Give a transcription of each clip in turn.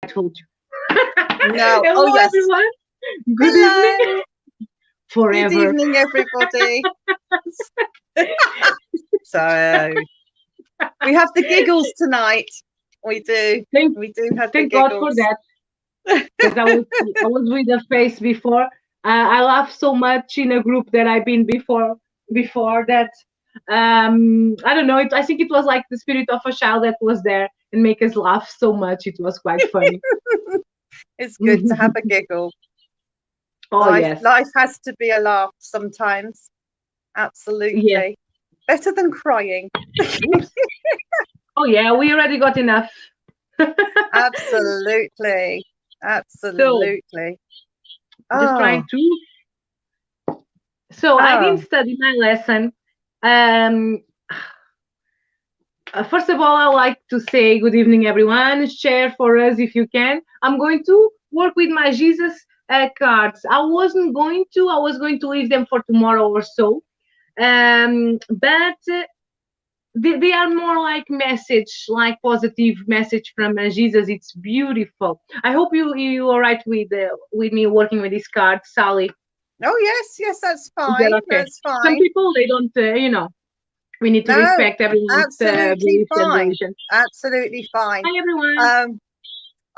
told you. No. Hello, Oh, yes. everyone. Good Hello. evening. Good Forever. evening, everybody. So we have the giggles tonight. We do. Thank, We do have the thank God for giggles. that, because I was with the face before. I laugh so much in a group that I've been before that. I don't know. I think it was like the spirit of a child that was there and make us laugh so much. It was quite funny. It's good to have a giggle. Oh yes, Life has to be a laugh sometimes. yes. Absolutely. Better than crying. Oops. Oh yeah, we already got enough. Absolutely. So Absolutely. just Oh, trying to. So I didn't oh, study my lesson. Um, First of all, I like to say good evening, everyone. Share for us if you can. I'm going to work with my Jesus cards. I was going to leave them for tomorrow or so. But they are more like message, like positive message from Jesus. It's beautiful. I hope you all right with me working with these cards, Sally. oh, yes, that's Is that fine. okay? That's Some fine. people they don't, we need to No, respect everyone's absolutely beliefs and fine. religion. Absolutely fine. Hi everyone.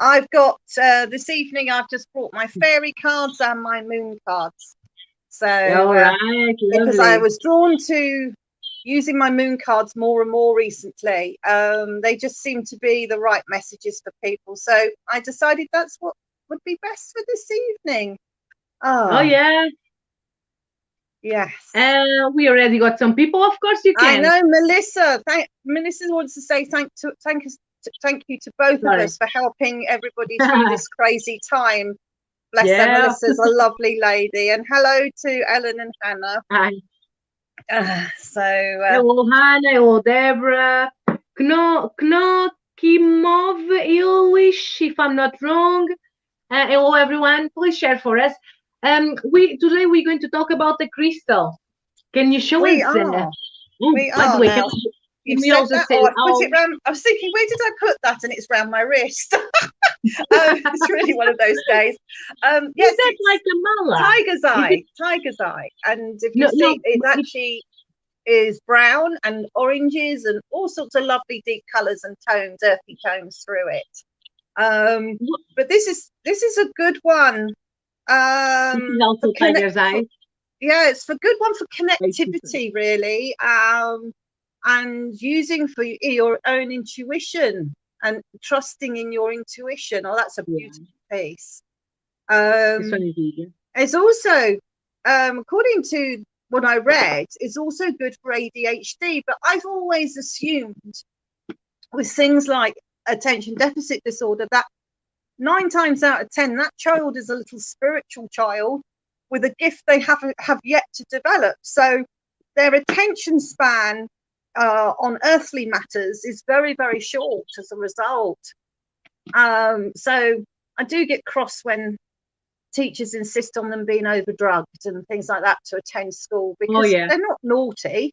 I've got this evening, I've just brought my fairy cards and my moon cards. So, All right, because I lovely. was drawn to using my moon cards more and more recently, they just seem to be the right messages for people. So I decided that's what would be best for this evening. Oh Ah, yeah. yes. We already got some people. Of course you I can. know Melissa wants to say thank you to both of Sorry. us for helping everybody through this crazy time. Bless her. Yeah. Melissa's a lovely lady. And hello to Ellen and Hannah. Hi. So Hello Hannah. Hello Deborah. Knokimov Ilwish, if I'm not wrong. Hello everyone. Please share for us. Today we're going to talk about the crystal. Can you show we us? are. Oh, We by the are way, now. can You've we said also that. say Oh, I put how? it round. I was thinking, where did I put that? And it's round my wrist. It's really one of those days. Is Yes, that like it's a mala? tiger's Is it? eye. Tiger's eye. And if you No, no. see, it actually is brown and oranges and all sorts of lovely deep colours and tones, earthy tones through it. But this is a good one. This is For also tiger's eye. yeah, it's a good one for Basically. connectivity, really, and using for your own intuition and trusting in your intuition. Oh, that's a Yeah, beautiful piece. this one Um, is easy. it's also, according to what I read, it's also good for ADHD. But I've always assumed with things like attention deficit disorder that 9 times out of 10, that child is a little spiritual child with a gift they have yet to develop. So their attention span on earthly matters is very, very short as a result. So I do get cross when teachers insist on them being overdrugged and things like that to attend school, Oh because yeah. they're not naughty.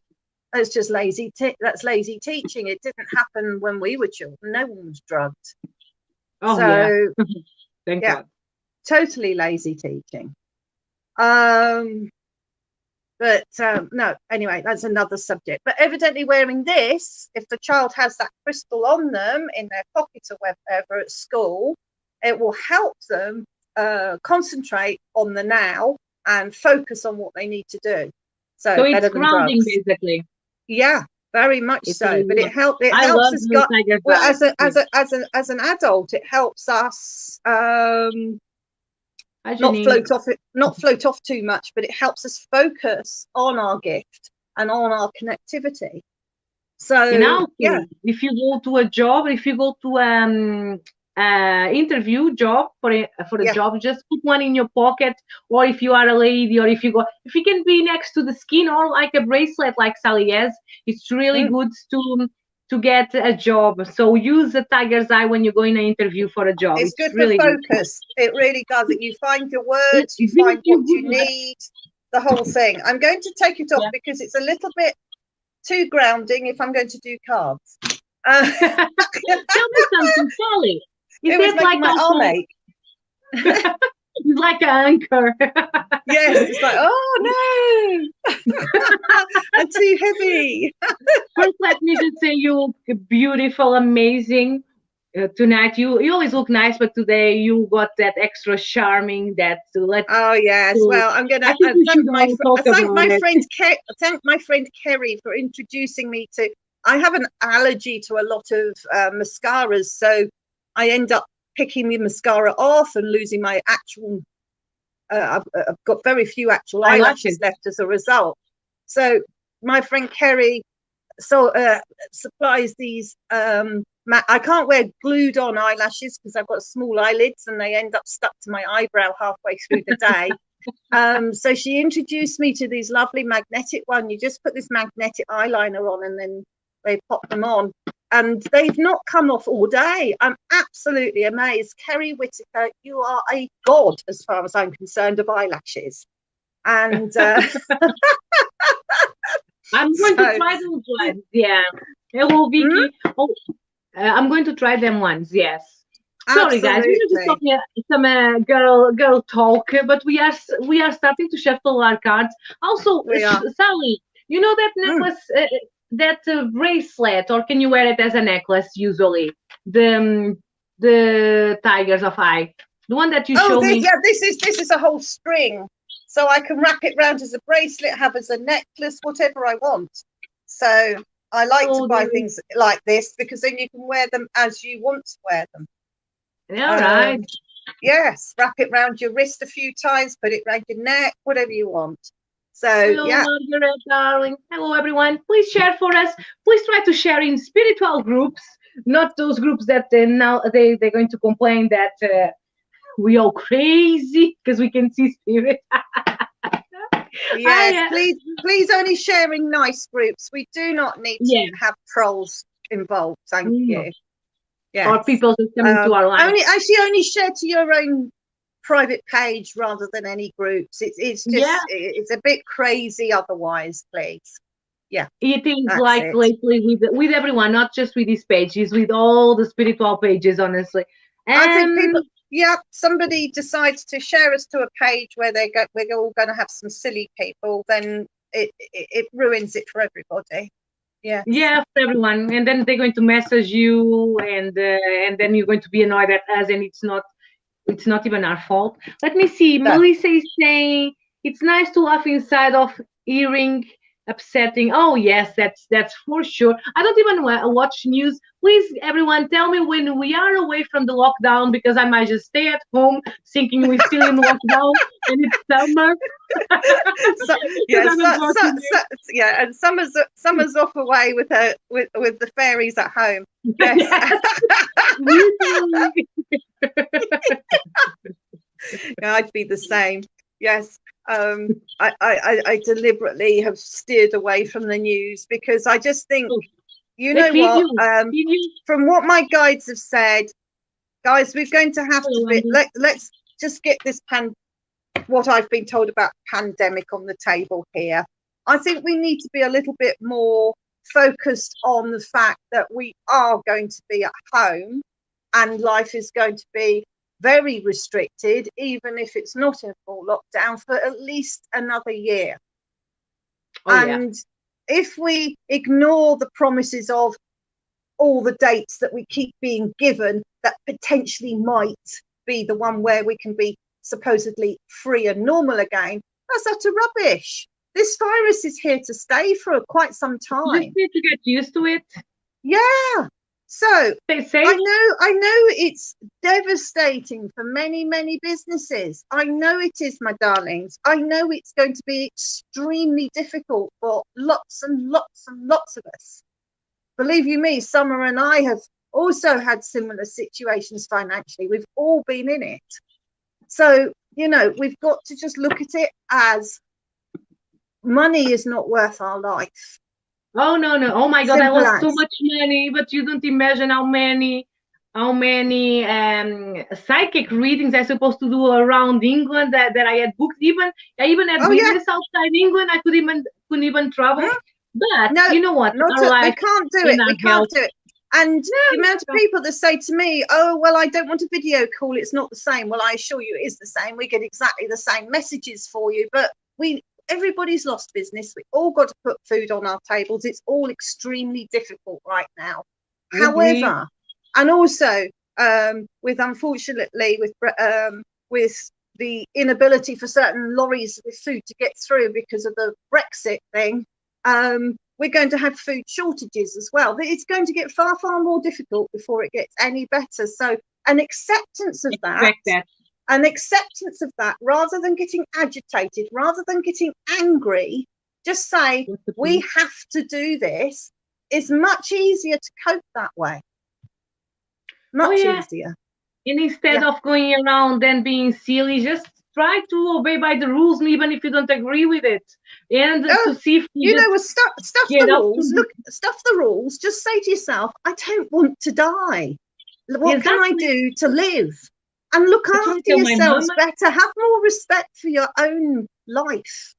It's just lazy. That's lazy teaching. It didn't happen when we were children. No one was drugged. Oh yeah. So Thank yeah, God. totally lazy teaching. But no, anyway, that's another subject. But evidently wearing this, if the child has that crystal on them in their pocket or wherever at school, it will help them concentrate on the now and focus on what they need to do. So So it's better than grounding drugs. basically. Yeah, very much It's so. But it I helps love us the got tiger's well eye. Yeah. as an adult, it helps us Hi Janine. not float off too much, but it helps us focus on our gift and on our connectivity. And So yeah, also, if you go to a job, if you go to interview job for a yeah, job, just put one in your pocket, or if you are a lady, or if you can be next to the skin, or like a bracelet, like Sally has, it's really mm, good to get a job. So use a tiger's eye when you go in an interview for a job. it's It's good for really good. focus. It really does. It you find your It words, you gives find what you you good luck. need, the whole thing. I'm going to take it off Yeah. because it's a little bit too grounding if I'm going to do cards. Tell me something, Sally. Is It was that making like my arm also ache. it's like an anchor? Yes, it's like, oh no, I'm too heavy. First, let me just say you look beautiful, amazing. Tonight you always look nice, but today you got that extra charming that let's Oh yes. so Well, I'm I gonna think we should all I talk thank about my it. friend thank my friend Kerry for introducing me to. I have an allergy to a lot of mascaras, so I end up picking the mascara off and losing my actual. I've got very few actual Eyelashes. eyelashes left as a result. So my friend Kerry supplies these. I can't wear glued on eyelashes because I've got small eyelids and they end up stuck to my eyebrow halfway through the day. So she introduced me to these lovely magnetic one. You just put this magnetic eyeliner on and then they pop them on. And they've not come off all day. I'm absolutely amazed. Kerry Whitaker, you are a god as far as I'm concerned of eyelashes. And I'm going to so, try those ones. Yeah. Hello, Vicky. Oh, I'm going to try them once. Yes. Sorry, guys. We were just absolutely. talking some girl talk, but we are starting to shuffle our cards. Also, We are. Sally, you know that Mm. necklace, that bracelet, or can you wear it as a necklace usually? The tigers of eye, the one that you Oh, show me. this is a whole string, so I can wrap it round as a bracelet, have as a necklace, whatever I want. So I like to Oh, buy there is. things like this because then you can wear them as you want to wear them. All right. Yes, wrap it round your wrist a few times, put it round your neck, whatever you want. So Hello, yeah, Margaret, darling. Hello, everyone. Please share for us. Please try to share in spiritual groups, not those groups that now they're going to complain that we are crazy because we can see spirit. yes, I please only share in nice groups. We do not need to Yeah, have trolls involved. Thank no. you. Or Yes. people just coming to our lives. Only share to your own private page rather than any groups. It's Yeah, just it's a bit crazy otherwise, please. Yeah, it is that's like it. lately with everyone, not just with these pages, with all the spiritual pages, honestly. I think Um, people, yeah, somebody decides to share us to a page where we're all going to have some silly people, then it ruins it for everybody. Yes, yeah, for everyone, and then they're going to message you, and then you're going to be annoyed at us, and it's not even our fault. Let me see. no, Melissa is saying it's nice to laugh inside of hearing upsetting. Oh yes, that's for sure. I don't even watch news. Please, everyone, tell me when we are away from the lockdown because I might just stay at home thinking we're still in lockdown and it's summer so because yeah, I don't watch news. yeah, and summer's off away with her with the fairies at home. Yes, Yes, literally. yeah, I'd be the same. Yes. I deliberately have steered away from the news because I just think, Oh, you they know feed what, you. Feed you. from what my guides have said, guys, we're going to have to Hello, be, Andy. let's just get this what I've been told about pandemic on the table here. I think we need to be a little bit more focused on the fact that we are going to be at home and life is going to be very restricted, even if it's not in full lockdown for at least another year. Oh yeah. And if we ignore the promises of all the dates that we keep being given that potentially might be the one where we can be supposedly free and normal again, that's utter rubbish. This virus is here to stay for quite some You just time. need to get used to it. Yeah. So Stay safe. I know it's devastating for many, many businesses. I know it is, my darlings. I know it's going to be extremely difficult for lots and lots and lots of us. Believe you me, Summer and I have also had similar situations financially. We've all been in it. So, we've got to just look at it as money is not worth our life. Oh no, no. Oh my God, I Simple lost so as. much money, but you don't imagine how many psychic readings I supposed to do around England that I had booked. I even had Oh, yeah. business outside England. I couldn't even travel. Hmm? But No, you know what? Our we life can't do and it. our We can't health. do it. And the amount of No. people that say to me, oh, well, I don't want a video call, it's not the same. Well, I assure you it is the same. We get exactly the same messages for you, but everybody's lost business. We all got to put food on our tables. It's all extremely difficult right now. Agree. However, and also with unfortunately with the inability for certain lorries with food to get through because of the Brexit thing, we're going to have food shortages as well. It's going to get far, far more difficult before it gets any better. So an acceptance of that, rather than getting agitated, rather than getting angry, just say, we have to do this, is much easier to cope that way. Much easier. And instead of going around and being silly, just try to obey by the rules, even if you don't agree with it. And to see if stuff the rules. Stuff the rules. Just say to yourself, I don't want to die. What can I do to live? And look after yourselves better. Have more respect for your own life.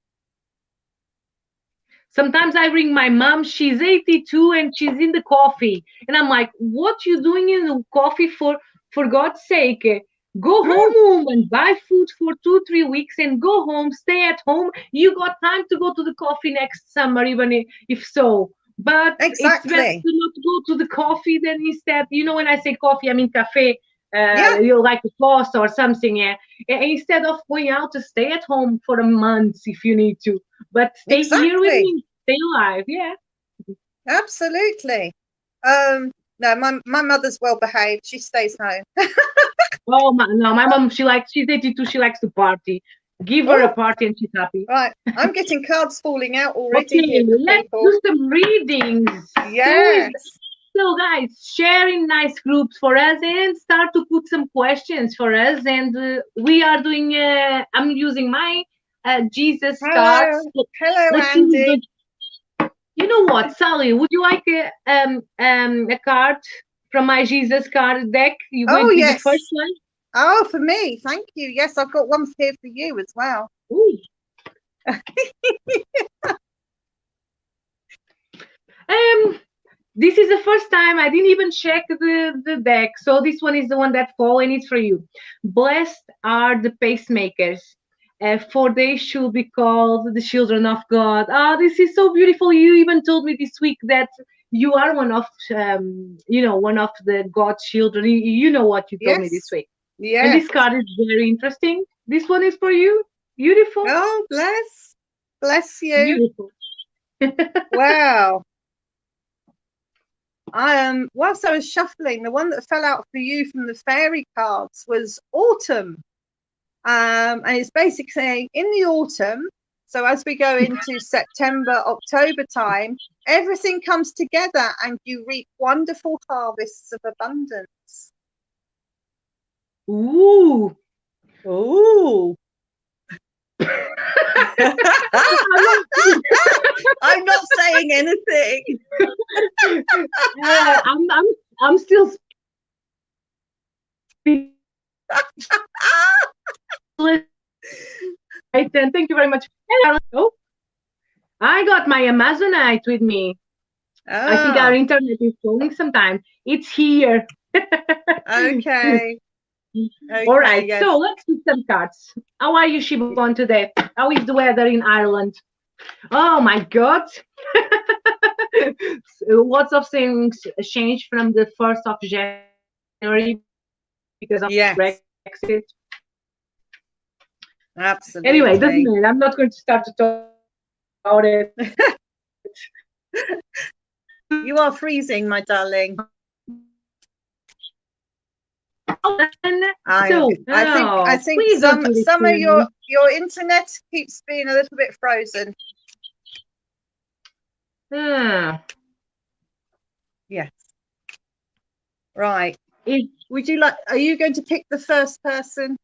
Sometimes I ring my mom, she's 82 and she's in the coffee. And I'm like, what you doing in the coffee for God's sake? Go home, woman, buy food for 2-3 weeks and go home, stay at home. You got time to go to the coffee next summer, even if so. But it's better to not go to the coffee than instead, when I say coffee, I mean cafe. You like a toast or something, instead of going out, to stay at home for a month if you need to, but stay here with me, stay alive. Absolutely. No, my mother's well behaved, she stays home. Oh no, my mom, she's 82, she likes to party. Give her a party and she's happy. Right, I'm getting cards falling out already. Okay, let's do some readings. Yes. So guys, share in nice groups for us and start to put some questions for us. And we are doing, I'm using my Jesus cards. Hello, Andy. You know what, Sally, would you like a card from my Jesus card deck? You're going to be the first one? Oh, for me, thank you. Yes, I've got one here for you as well. Ooh. This is the first time I didn't even check the deck. So this one is the one that fall, and it's for you. Blessed are the pacemakers, for they should be called the children of God. Oh, this is so beautiful. You even told me this week that you are one of, one of the God's children. You know what you told me this week. Yeah. And this card is very interesting. This one is for you. Beautiful. Oh, bless you. Beautiful. Wow. Whilst I was shuffling, the one that fell out for you from the fairy cards was autumn. And it's basically saying in the autumn, so as we go into September, October time, everything comes together and you reap wonderful harvests of abundance. Ooh. I'm not saying anything. I'm still and thank you very much. Oh, I got my Amazonite with me. I think our internet is falling sometime. It's here. Okay. All right, yes. So let's do some cards. How are you, Shibon, today? How is the weather in Ireland? Oh my God. Lots of things changed from the 1st of January because of Brexit. Absolutely. Anyway, doesn't matter. I'm not going to start to talk about it. You are freezing, my darling. I think Summer, your internet keeps being a little bit frozen. Yes. Right. Are you going to pick the first person?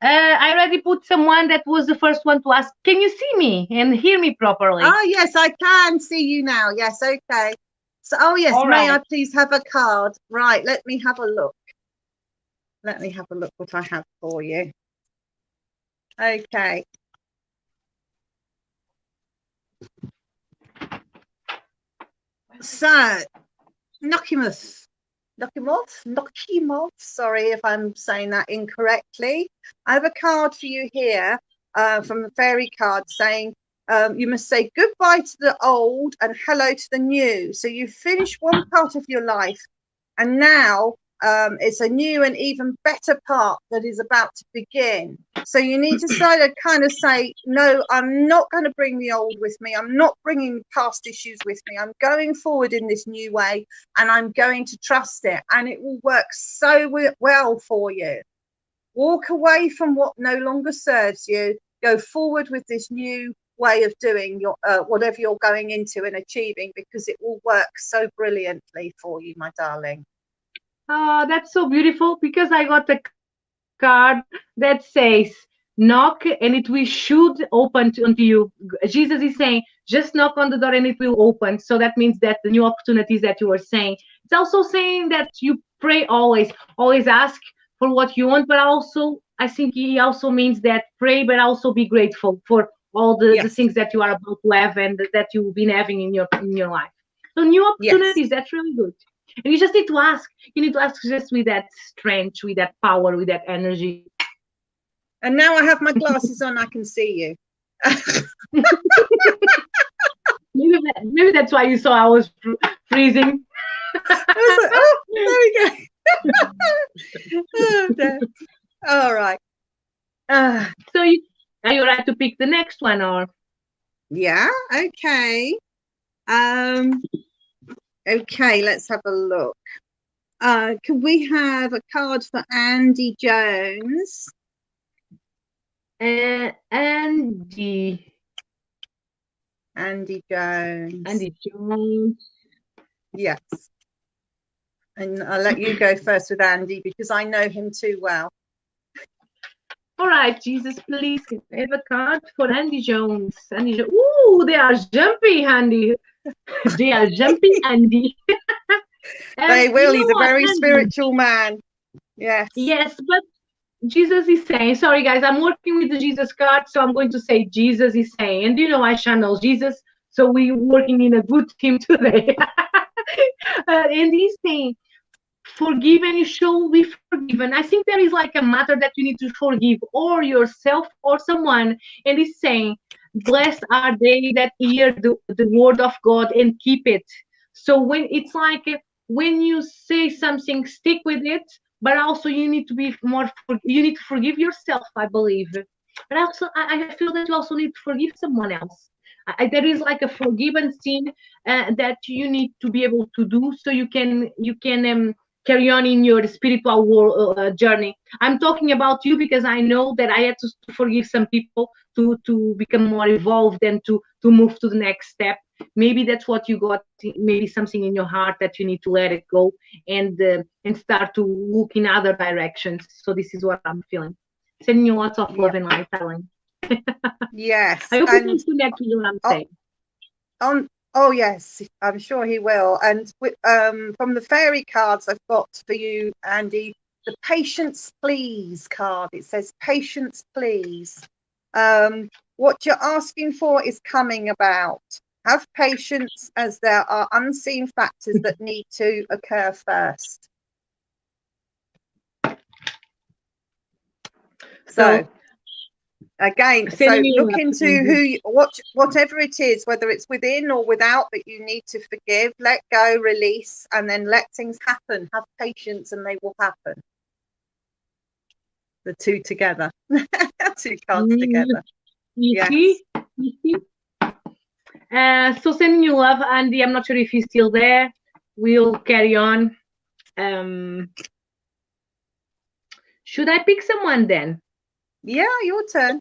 I already put someone that was the first one to ask. Can you see me and hear me properly? Oh, yes, I can see you now. Yes, okay. So, yes, may I please have a card? Right, let me have a look. Let me have a look what I have for you. Okay. So, Nokimov. Nokimov. Sorry if I'm saying that incorrectly. I have a card for you here from the fairy card saying you must say goodbye to the old and hello to the new. So you finish one part of your life, and now it's a new and even better part that is about to begin. So you need to kind of say, no, I'm not going to bring the old with me. I'm not bringing past issues with me. I'm going forward in this new way, and I'm going to trust it, and it will work so well for you. Walk away from what no longer serves you. Go forward with this new way of doing your whatever you're going into and achieving, because it will work so brilliantly for you, my darling. Oh, that's so beautiful because I got a card that says, knock and it will should open unto you. Jesus is saying, just knock on the door and it will open. So that means that the new opportunities that you were saying. It's also saying that you pray always, always ask for what you want, but also I think he also means that pray, but also be grateful for all the Yes, things that you are about to have and that you've been having in your life. So new yes. opportunities, that's really good. And you just need to ask. You need to ask just with that strength, with that power, with that energy. And now I have my glasses on, I can see you. Maybe that's why you saw I was freezing. I was like, oh, there we go. Oh, dear. All right. So are you ready to pick the next one or? Yeah, okay. Okay, let's have a look. Can we have a card for Andy Jones? Andy. Andy Jones. Andy Jones. Yes. And I'll let you go first with Andy because I know him too well. All right, Jesus, please have a card for Andy Jones. Ooh, they are jumpy, Andy. They are jumpy, Andy. They will. You know He's a what, very Andy? spiritual man. Yes. Yes, but Jesus is saying, sorry guys, I'm working with the Jesus card, so I'm going to say Jesus is saying, and you know I channel Jesus, so we're working in a good team today. And he's saying, forgive and you shall be forgiven. I think there is like a matter that you need to forgive or yourself or someone. And he's saying, blessed are they that hear the word of God and keep it. So when it's like when you say something, stick with it, but also you need to be you need to forgive yourself, I believe. But also I feel that you also need to forgive someone else. There is like a forgiven sin that you need to be able to do so you can carry on in your spiritual journey. I'm talking about you because I know that I had to forgive some people to become more evolved and to move to the next step. Maybe that's what you got. Maybe something in your heart that you need to let it go and start to look in other directions. So this is what I'm feeling. Sending you lots of Yeah. love and light, Ellen. Yes. I hope you And can connect with what I'm saying. on oh yes, I'm sure he will. And from the fairy cards I've got for you, Andy, the patience please card. It says patience please. What you're asking for is coming about. Have patience, as there are unseen factors that need to occur first. So again, so Sending you look love. into whatever it is, whether it's within or without, that you need to forgive, let go, release, and then let things happen. Have patience and they will happen. The two together. Two cards together. You Yes. see? You see? So sending you love, Andy. I'm not sure if he's still there. We'll carry on. Should I pick someone then? Yeah, your turn.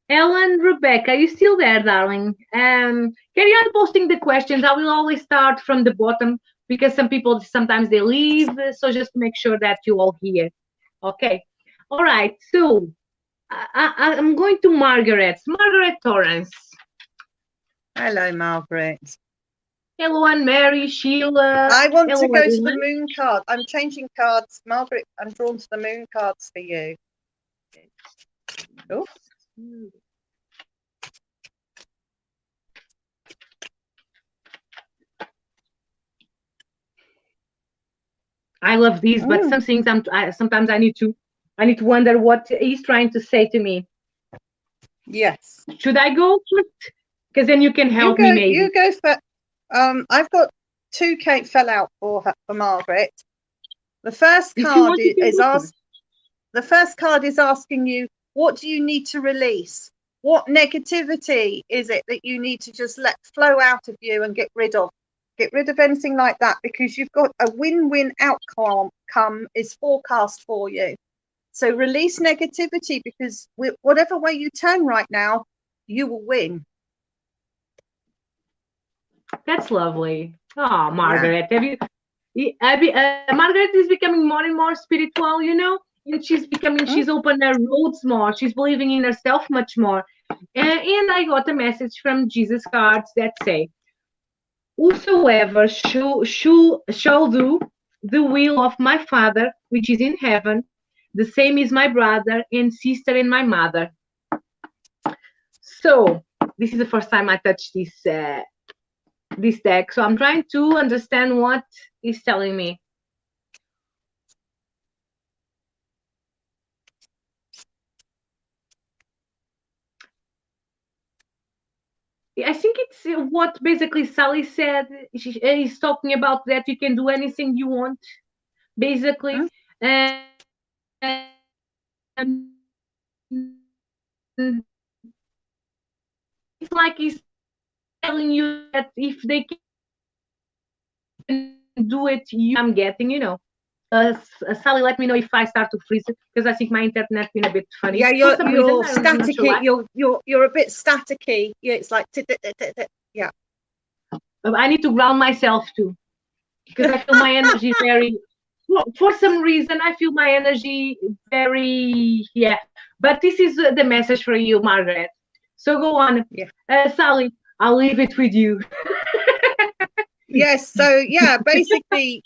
Ellen, Rebecca, are you still there, darling? Carry on posting the questions. I will always start from the bottom because some people sometimes they leave. So just make sure that you all hear. Okay. All right. So I'm going to Margaret. Margaret Torrance. Hello, Margaret. Hello, Anne Mary, Sheila. I want Hello, to go to the everyone. moon card. I'm changing cards. Margaret, I'm drawn to the moon cards for you. Oh. I love these, but Mm, some things sometimes I need to wonder what he's trying to say to me. yes. Should I go first? Because then you can You help me go. You maybe. go for. I've got two Kate fell out for Margaret. The first If you card want, you can is go ask. first. The first card is asking you, what do you need to release? What negativity is it that you need to just let flow out of you and get rid of? Get rid of anything like that, because you've got a win-win outcome is forecast for you. So release negativity, because whatever way you turn right now, you will win. That's lovely. Oh, Yeah. Margaret, Margaret is becoming more and more spiritual, you know, and Mm, she's opened her roads more. She's believing in herself much more. And I got a message from Jesus cards that say, "Whosoever shall do the will of my Father which is in heaven, the same is my brother and sister and my mother." So this is the first time I touched this deck. So I'm trying to understand what it's telling me. I think it's what basically Sally said. He's talking about that you can do anything you want, basically. mm. And it's like he's telling you that if they can do it, you can do it. I'm getting, you know. Sally, let me know if I start to freeze because I think my internet been a bit funny Yeah, for some reason. you're I'm not sure staticky. why. You're a bit staticky. Yeah, it's like yeah. I need to ground myself too because I feel my energy very. For some reason, I feel my energy very. Yeah, but this is the message for you, Margaret. So go on, Yeah. Sally. I'll leave it with you. Yes. So yeah, basically,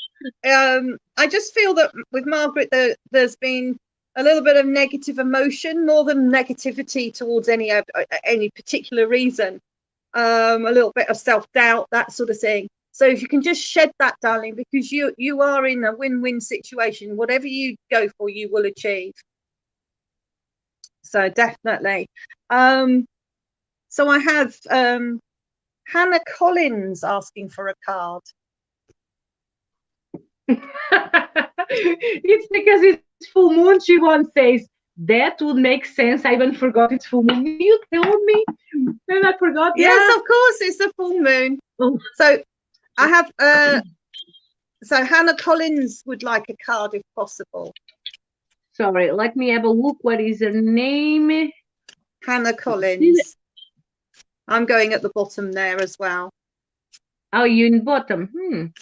I just feel that with Margaret, there's been a little bit of negative emotion, more than negativity towards any particular reason. A little bit of self doubt, that sort of thing. So if you can just shed that, darling, because you are in a win-win situation. Whatever you go for, you will achieve. So definitely. Um, so I have Hannah Collins asking for a card. It's because it's full moon. She once says that would make sense. I even forgot it's full moon. You told me, and I forgot. Yes, Yeah. of course, it's the full moon. Oh, So I have so Hannah Collins would like a card if possible. sorry. Let me have a look. What is her name? Hannah Collins. I'm going at the bottom there as well. Oh, you in bottom.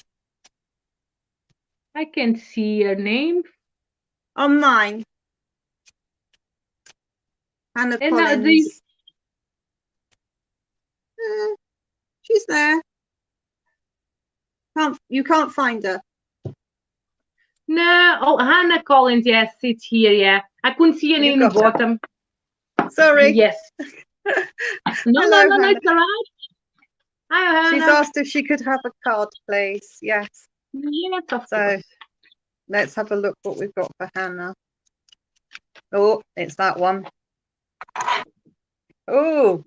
I can see her name. On mine, Hannah And the Collins. She's there. You can't find her? no. Oh, Hannah Collins. Yes, it's here. Yeah, I couldn't see any You in the got her. bottom. Sorry. Yes. No, no, Hello, no, no. Hannah. It's all right. Hi, She's Hannah. asked if she could have a card, please. Yes. Yes, of So course. let's have a look what we've got for Hannah. Oh, it's that one. Oh,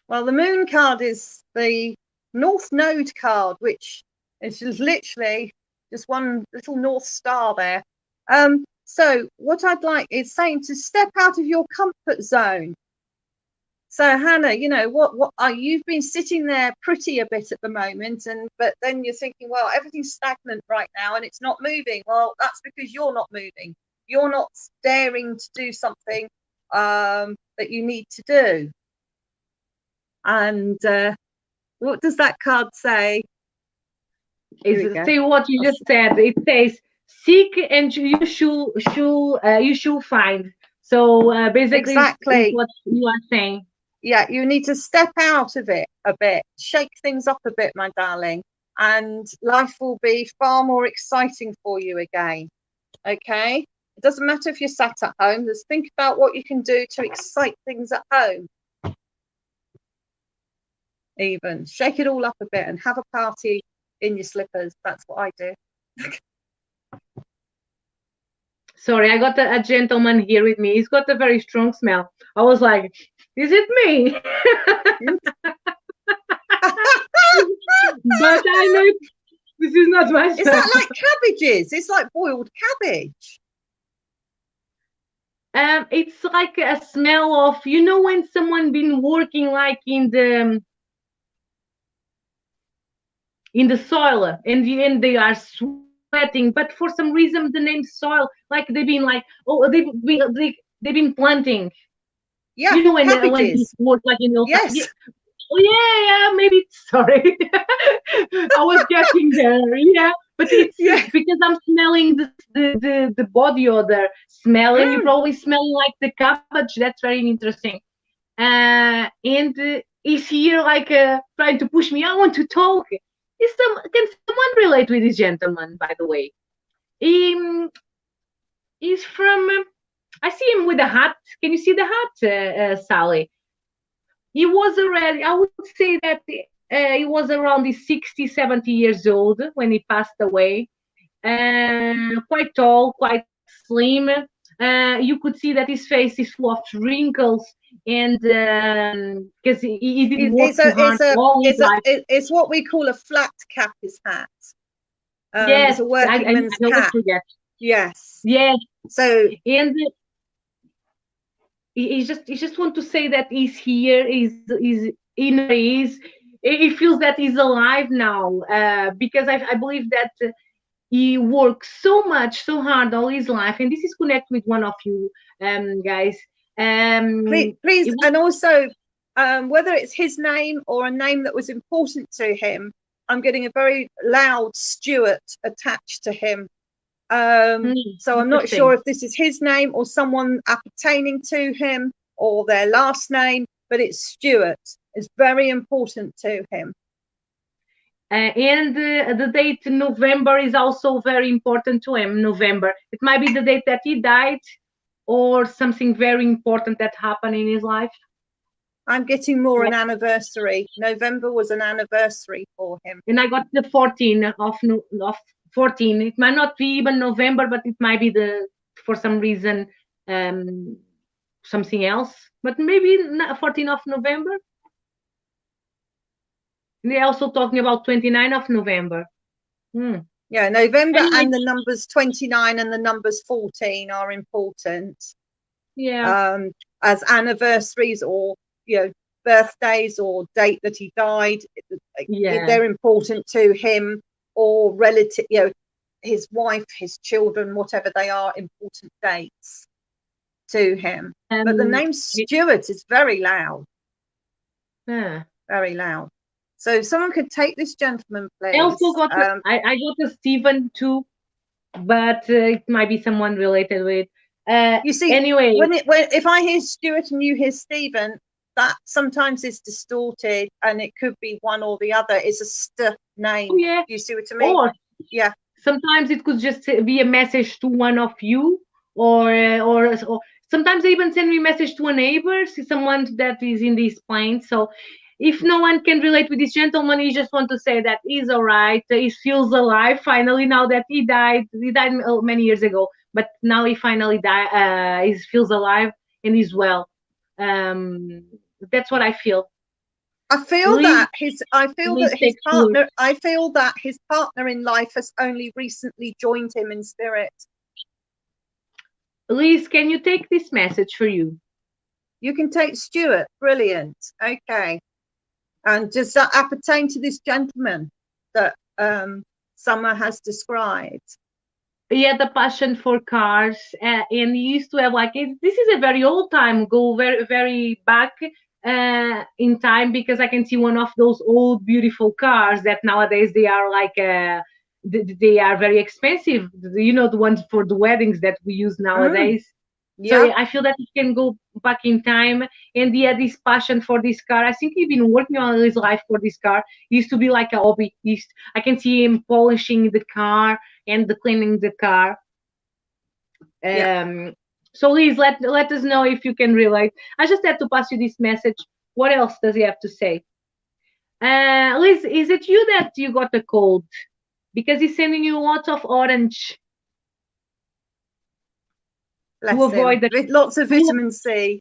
well, the moon card is the North Node card, which is just literally just one little North Star there. So what I'd like is saying to step out of your comfort zone. So Hannah, you know what are you've been sitting there pretty a bit at the moment, but then you're thinking, well, everything's stagnant right now and it's not moving. Well, that's because you're not moving. You're not daring to do something that you need to do. And what does that card say? Here Is we go. say what you just said. It says seek and you should find. So basically, is Exactly. what you are saying. Yeah, you need to step out of it a bit, shake things up a bit, my darling, and life will be far more exciting for you again. Okay? It doesn't matter if you're sat at home, just think about what you can do to excite things at home. Even shake it all up a bit and have a party in your slippers. That's what I do. Sorry, I got a gentleman here with me. He's got a very strong smell. I was like, is it me? But I know this is not my Is that smell. like cabbages? It's like boiled cabbage. It's like a smell of, you know, when someone been working like in the soil, and they are sweating, but for some reason the name soil, like they've been like, oh, they've been planting. You Yeah, know, when people cabbages. work like in the, yeah. Yes. Oh yeah, maybe. Sorry, I was getting there. Yeah, but Yeah. it's because I'm smelling the body odor smell, and you Mm. probably smell like the cabbage. That's very interesting. And he's here like trying to push me. I want to talk. Can someone relate with this gentleman? By the way, he, he's from. I see him with a hat. Can you see the hat, Sally? He was already, I would say that he was around the 60, 70 years old when he passed away. Quite tall, quite slim. You could see that his face is full of wrinkles, and because he didn't work It's too a hard all his life. it's what we call a flat cap. His hat. It's Yes, a working I man's always cap. forget. Yes. Yes, So and he just want to say that he's here, he's in is. He feels that he's alive now, because I believe that he works so much, so hard all his life, and this is connect with one of you, guys. please, It was, and also, whether it's his name or a name that was important to him, I'm getting a very loud Stuart attached to him. So I'm not sure interesting. if this is his name or someone appertaining to him or their last name, but it's Stuart. It's very important to him. And the date November is also very important to him. November. It might be the date that he died, or something very important that happened in his life. I'm getting more an anniversary. November was an anniversary for him. And I got the 14 of 14. It might not be even November, but it might be the for some reason um, something else. But maybe 14 of November. And they're also talking about 29 of November. Hmm. Yeah, November Anyway, and the numbers 29 and the numbers 14 are important. yeah, As anniversaries or, you know, birthdays or date that he died, yeah. they're important to him, or relative, you know, his wife, his children, whatever they are, important dates to him. But the Um, name it, Stuart is very loud, uh, very loud. So if someone could take this gentleman, I also please. got I got a Stephen too, but it might be someone related with. You see, Anyway, when if I hear Stuart and you hear Stephen, that sometimes is distorted, and it could be one or the other. It's a oh name. yeah, You see what I mean? or Yeah. sometimes it could just be a message to one of you, or sometimes they even send me a message to a neighbor, someone that is in this plane. So if no one can relate with this gentleman, he just want to say that he's all right, he feels alive finally, now that he died many years ago, but now he finally died, he feels alive and he's well. um that's what I feel. Please, I feel please that his take Stuart. partner I feel that his partner in life has only recently joined him in spirit. Liz, can you take this message for you? You can take Stuart. Brilliant. Okay. And does that appertain to this gentleman that Summer has described? He had a passion for cars, and he used to have like this is a very old time, go very very back in time, because I can see one of those old beautiful cars that nowadays they are like they are very expensive, you know, the ones for the weddings that we use Mm, nowadays. So yeah. I feel that he can go back in time, and he had this passion for this car. I think he's been working on his life for this car. It used to be like a hobby. I can see him polishing the car and the cleaning the car. Yeah. So Liz, let us know if you can relate. I just had to pass you this message. What else does he have to say? Liz, is it you that you got a cold? because he's sending you lots of orange to Bless him. avoid the Lots of to, vitamin C.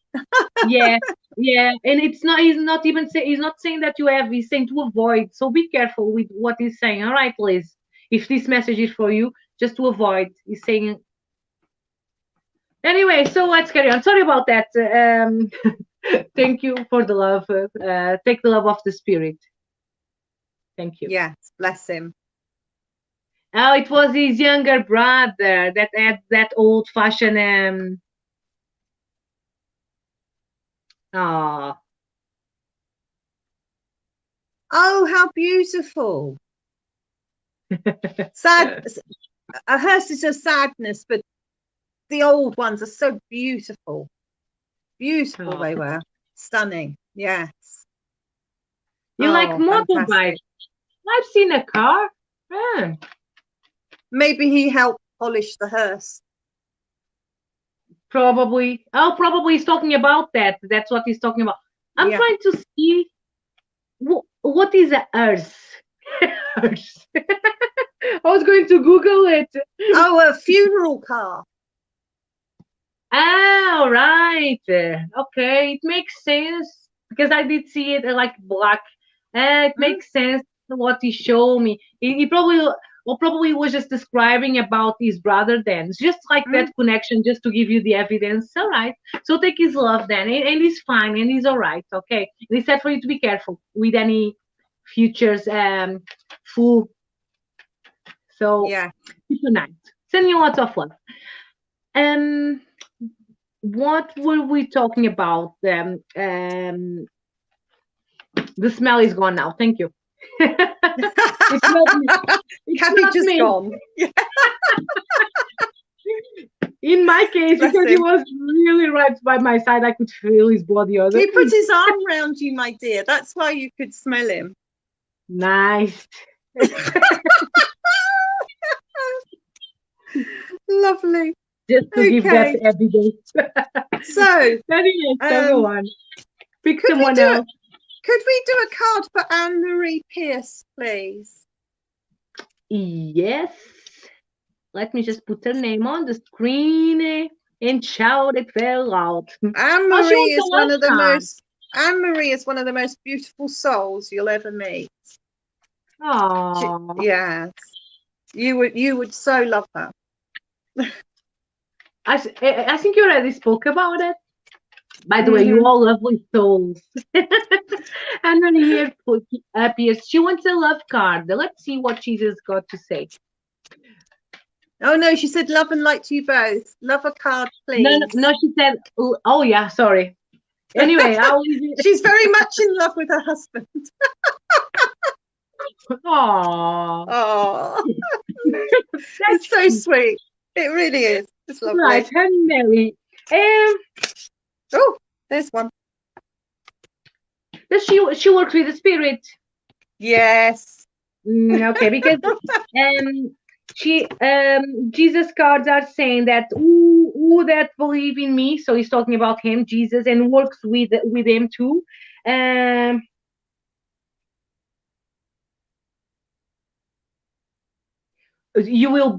yeah, yeah, and it's not. He's not even say. He's not saying that you have. He's saying to avoid. So be careful with what he's saying. All right, Liz. If this message is for you, just to avoid. He's saying. Anyway, so let's carry on. Sorry about that. Thank you for the love. Take the love of the spirit. Thank you. Yes, bless him. Oh, it was his younger brother that had that old-fashioned. Ah, Oh, how beautiful. Sad. Hers is just sadness, but the old ones are so beautiful. Beautiful oh. they were. Stunning. Yes. You like Oh, motorbikes? fantastic. I've seen a car. Ah, Maybe he helped polish the hearse. probably. Oh, probably he's talking about that. That's what he's talking about. I'm Yeah. trying to see what is a hearse. Hearse. I was going to Google it. Oh, a funeral car. Ah, right. Okay, it makes sense because I did see it like black. It Mm, makes sense what he showed me. He probably, well, probably was just describing about his brother then. It's just like mm. that connection, just to give you the evidence. All right. So take his love then, and he's fine, and he's all right. Okay. And he said for you to be careful with any futures fool. So Yeah. keep an eye. Send you lots of love. Um, what were we talking about? The smell is gone now. Thank you. It's not me. It's Kathy not just me. gone. In my case, Bless because he him. was really right by my side, I could feel his body odor. He put his arm round you, my dear. That's why you could smell him. Nice. Lovely. Just to give that Okay. evidence. So, Anyway, so go um, on. Pick could we someone do else. could we do a card for Anne Marie Pierce, please? Yes. Let me just put her name on the screen and shout it very loud. Anne Oh, she Marie wants a is one love of the card. most Anne Marie is one of the most beautiful souls you'll ever meet. Aww. Yes. You would so love her. I think you already spoke about it. By the way, you Hmm. all lovely souls. And then here appears. She wants a love card. Let's see what Jesus got to say. Oh no, she said love and light to you both. Love a card, No, no, please. no, she said, oh, yeah, sorry. Anyway, I'll leave it. She's very much in love with her husband. Aww. Oh, That's it's so cute. sweet. It really is. It's Right, lovely. and Mary. Oh, there's one. Does she works with the spirit? Yes. Okay, because she Jesus cards are saying that who that believe in me, so he's talking about him, Jesus, and works with him too. Um, you will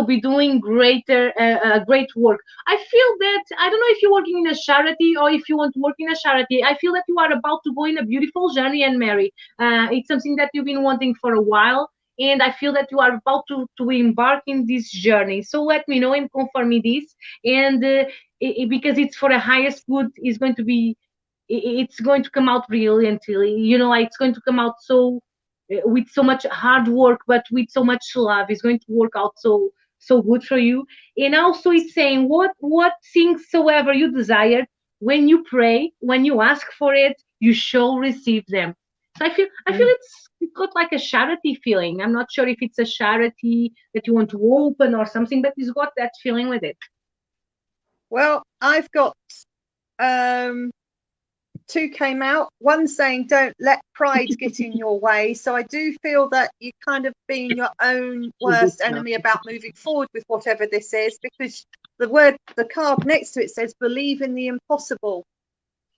be doing great work. I feel that I don't know if you're working in a charity or if you want to work in a charity. I feel that you are about to go in a beautiful journey, and Mary, it's something that you've been wanting for a while, and I feel that you are about to embark in this journey. So let me know and confirm me this, and because it's for the highest good, is going to be it's going to come out brilliantly. Like it's going to come out so with so much hard work, but with so much love. It's going to work out so good for you. And also, it's saying what things soever you desire, when you pray, when you ask for it, you shall receive them. So I feel Mm. it's got like a charity feeling. I'm not sure if it's a charity that you want to open or something, but it's got that feeling with it. Well, I've got um two came out. One saying don't let pride get in your way. So I do feel that you kind of being your own So good worst stuff. enemy about moving forward with whatever this is, because the card next to it says believe in the impossible.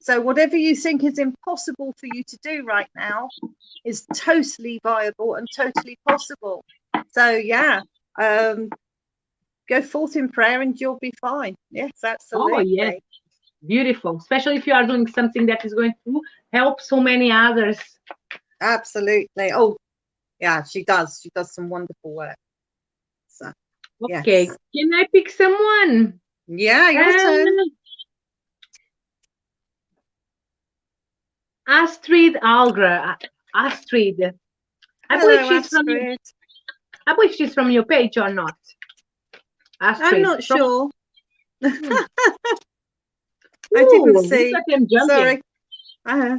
So whatever you think is impossible for you to do right now is totally viable and totally possible. So yeah, go forth in prayer and you'll be fine. Yes, Oh, yes. absolutely. Beautiful. Especially if you are doing something that is going to help so many others. Absolutely. Oh, yeah, she does. She does some wonderful work. So, Okay. yes. Can I pick someone? Yeah, your Uh, turn. Astrid Algra. Astrid. I believe Hello, she's from your, Astrid. I believe she's from your page or not. I'm Astrid. not From sure. hmm. I didn't Ooh, look see. at them jumping. Sorry. Uh,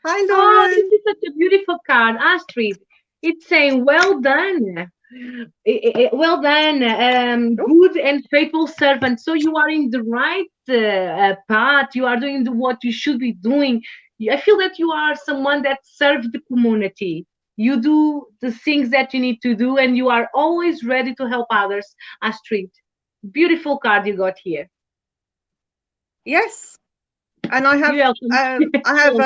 hi, Oh, this Lauren. is such a beautiful card, Astrid. It's saying, well done. Well done, Oh, good and faithful servant. So you are in the right path. You are doing what you should be doing. I feel that you are someone that serves the community. You do the things that you need to do, and you are always ready to help others. Astrid, beautiful card you got here. yes. And I have You're welcome. I have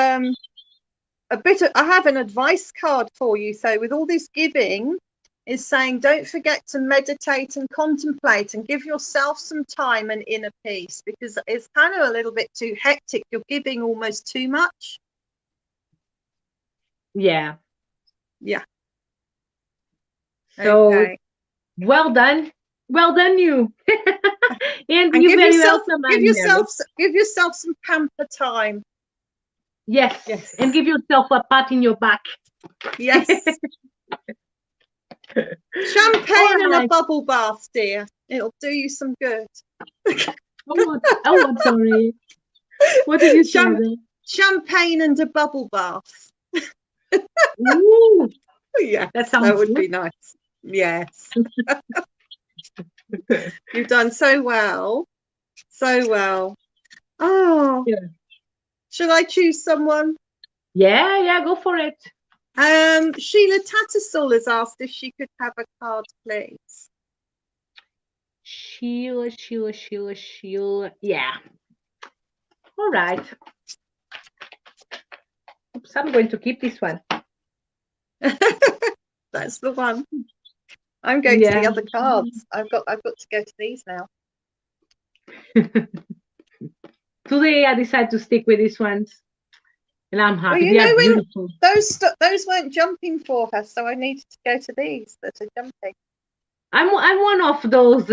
I have an advice card for you. So with all this giving, is saying don't forget to meditate and contemplate and give yourself some time and inner peace, because it's kind of a little bit too hectic. You're giving almost too much. Yeah. Yeah. So Okay. well done. Well done, you. And And you very welcome, Anne Mary. give yourself some pamper time. Yes. And Yes. give yourself a pat in your back. Yes. All Champagne and a right. bubble bath, dear. It'll do you some good. Oh, what, sorry. What did you say Cham- there? Champagne and a bubble bath. Ooh, Yes, that that sounds would good. be nice. Yes. You've done so well. So well. Oh, Yeah. should I choose someone? Yeah, go for it. Sheila Tattersall has asked if she could have a card, please. Sheila. Yeah. All right. Oops, I'm going to keep this one. That's the one. I'm going to the Yeah. other cards. I've got to go to these now. Today I decided to stick with these ones, and I'm Well, happy. you They are know when beautiful. those weren't jumping for her, so I needed to go to these that are jumping. I'm one of those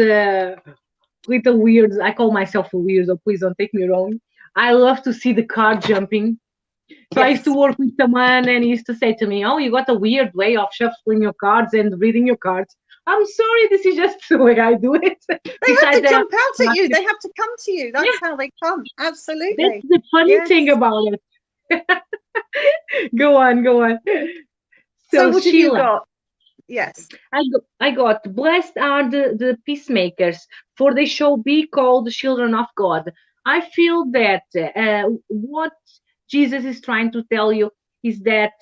little weirds. I call myself a weirdo. Please don't take me wrong. I love to see the card jumping. So I used to Yes. work with someone, and he used to say to me, "Oh, you got a weird way of shuffling your cards and reading your cards." I'm sorry, this is just the way I do it. They have Besides to that, jump out at you. They have to come to you. yeah, That's how they come. that's Absolutely. the funny thing Yes. about it. Go on. So So what have you Sheila, got? Yes. I got blessed are the peacemakers, for they shall be called the children of God. I feel that what Jesus is trying to tell you is that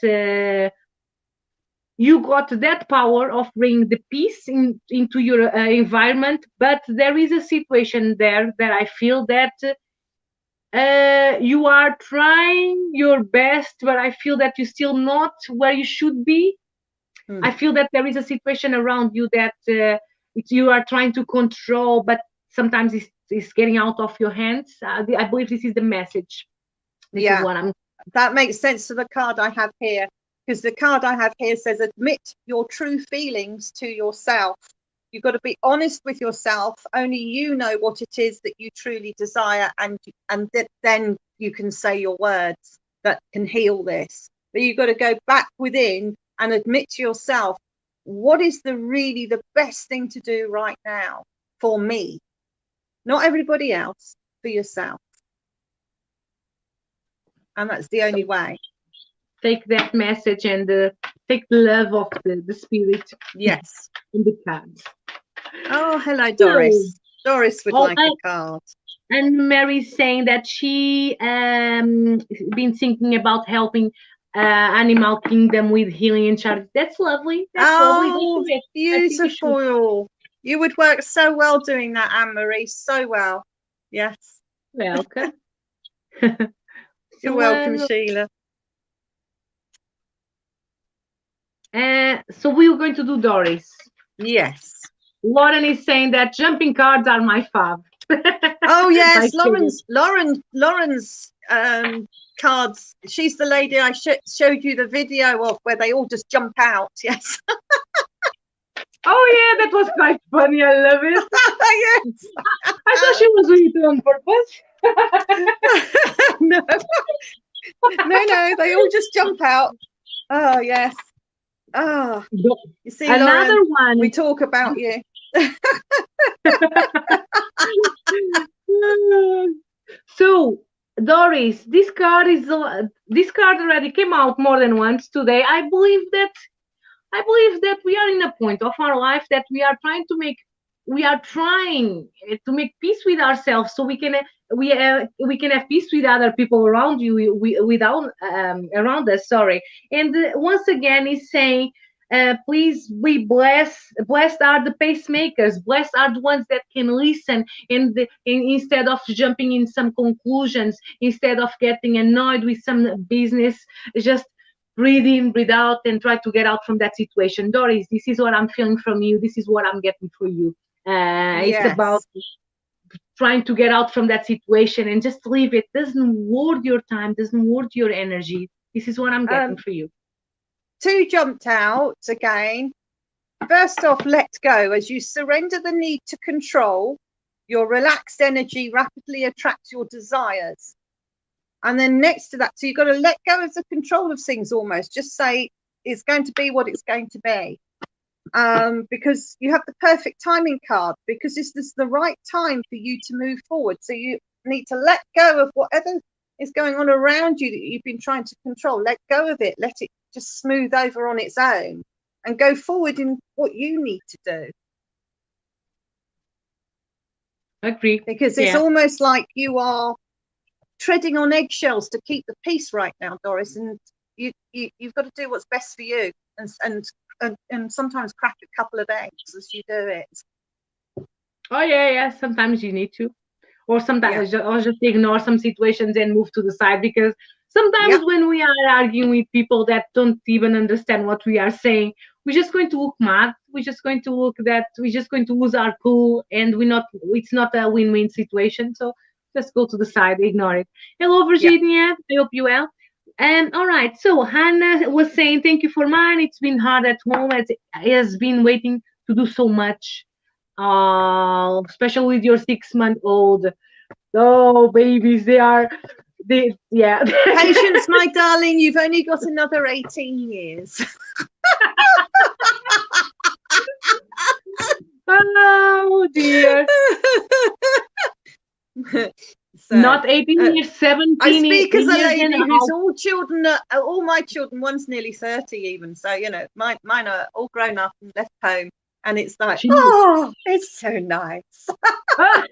you got that power of bringing the peace into your environment, but there is a situation there that I feel that you are trying your best, but I feel that you're still not where you should be. Hmm. I feel that there is a situation around you that you are trying to control, but sometimes it's getting out of your hands. I believe this is the message. This is Yeah, what I'm. that makes sense to the card I have here, because the card I have here says admit your true feelings to yourself. You've got to be honest with yourself. Only you know what it is that you truly desire, and then you can say your words that can heal this. But you've got to go back within and admit to yourself, what is really the best thing to do right now for me, not everybody else, for yourself. And that's the So only way. take that message and take the love of the spirit Yes. in the cards. Oh, hello, So, Doris. Doris would oh, like a card. and Mary's saying that she been thinking about helping Animal Kingdom with healing and charity. That's lovely. That's lovely. Go Oh, for it. I think you should. beautiful. You would work so well doing that, Anne Marie. So well. Yes. Welcome. You're welcome, Someone. Sheila. So we're going to do Doris. Yes. Lauren is saying that jumping cards are my fave. Oh My yes, favorite. Lauren's cards. She's the lady I showed you the video of where they all just jump out. Yes. Oh yeah, that was quite funny. I love it. Yes. I thought she was doing it on purpose. No, no, they all just jump out. Oh yes. Oh, you see, Another Lauren, we one. talk about you. So, Doris, this card already came out more than once today. I believe that we are in a point of our life that we are trying to make peace with ourselves, so we can have peace with other people around you, without around us. Sorry. And once again, he's saying, please be blessed. Blessed are the pacemakers. Blessed are the ones that can listen, instead of jumping in some conclusions, instead of getting annoyed with some business, just breathe in, breathe out, and try to get out from that situation. Doris, this is what I'm feeling from you. This is what I'm getting for you. It's about Yes. trying to get out from that situation and just leave it. Doesn't worth your time, doesn't worth your energy. This is what I'm getting Um, for you. two jumped out again. First off, let go as you surrender the need to control. Your relaxed energy rapidly attracts your desires. And then next to that, so you've got to let go of the control of things almost. Just say it's going to be what it's going to be. Because you have the perfect timing card, because this is the right time for you to move forward. So you need to let go of whatever is going on around you that you've been trying to control. Let go of it. Let it just smooth over on its own and go forward in what you need to do. Agree. Because it's Yeah. almost like you are treading on eggshells to keep the peace right now, Doris, and you've got to do what's best for you, and sometimes crack a couple of eggs as you do it. Oh yeah, yeah. Sometimes you need to, or Yeah, sometimes just ignore some situations and move to the side, because yeah, sometimes when we are arguing with people that don't even understand what we are saying, we're just going to look mad. We're just going to lose our cool, and it's not a win-win situation. So just go to the side, ignore it. Hello, yeah. Virginia. I hope you well. All right. So Hannah was saying, thank you for mine. It's been hard at home, as it has been waiting to do so much. Especially with your 6 month old. Oh, babies, yeah. Patience, my darling, you've only got another 18 years. Oh dear. So, Not 18 uh, years, I 17 speak as a years and a lady who's half. all my children, one's nearly 30 even. So, mine are all grown up and left home. And it's like, She, oh, it's so nice. oh,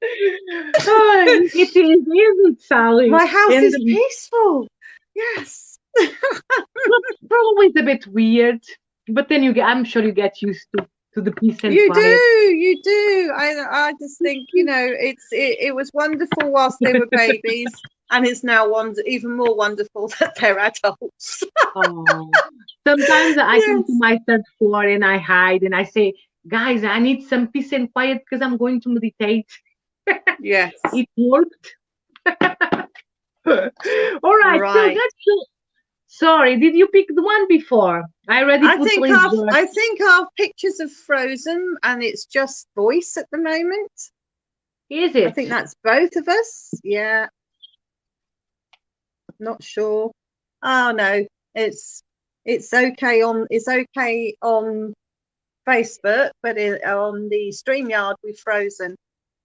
it is, isn't Sally? My house And is peaceful. Yes. probably it's a bit weird, but then I'm sure you get used to the peace and You do, quiet. you do. I just think, it was wonderful whilst they were babies, and it's now even more wonderful that they're adults. Oh, sometimes I come to Yes, my third floor and I hide and I say, guys, I need some peace and quiet because I'm going to meditate. yes, It worked. All right, so right. that's so. Sorry, did you pick the one before? I already I put think Liz our George. I think our pictures have frozen, and it's just voice at the moment. Is I it? think that's both of us. Yeah, not sure. Oh no, it's it's okay on Facebook, but on the StreamYard we've frozen.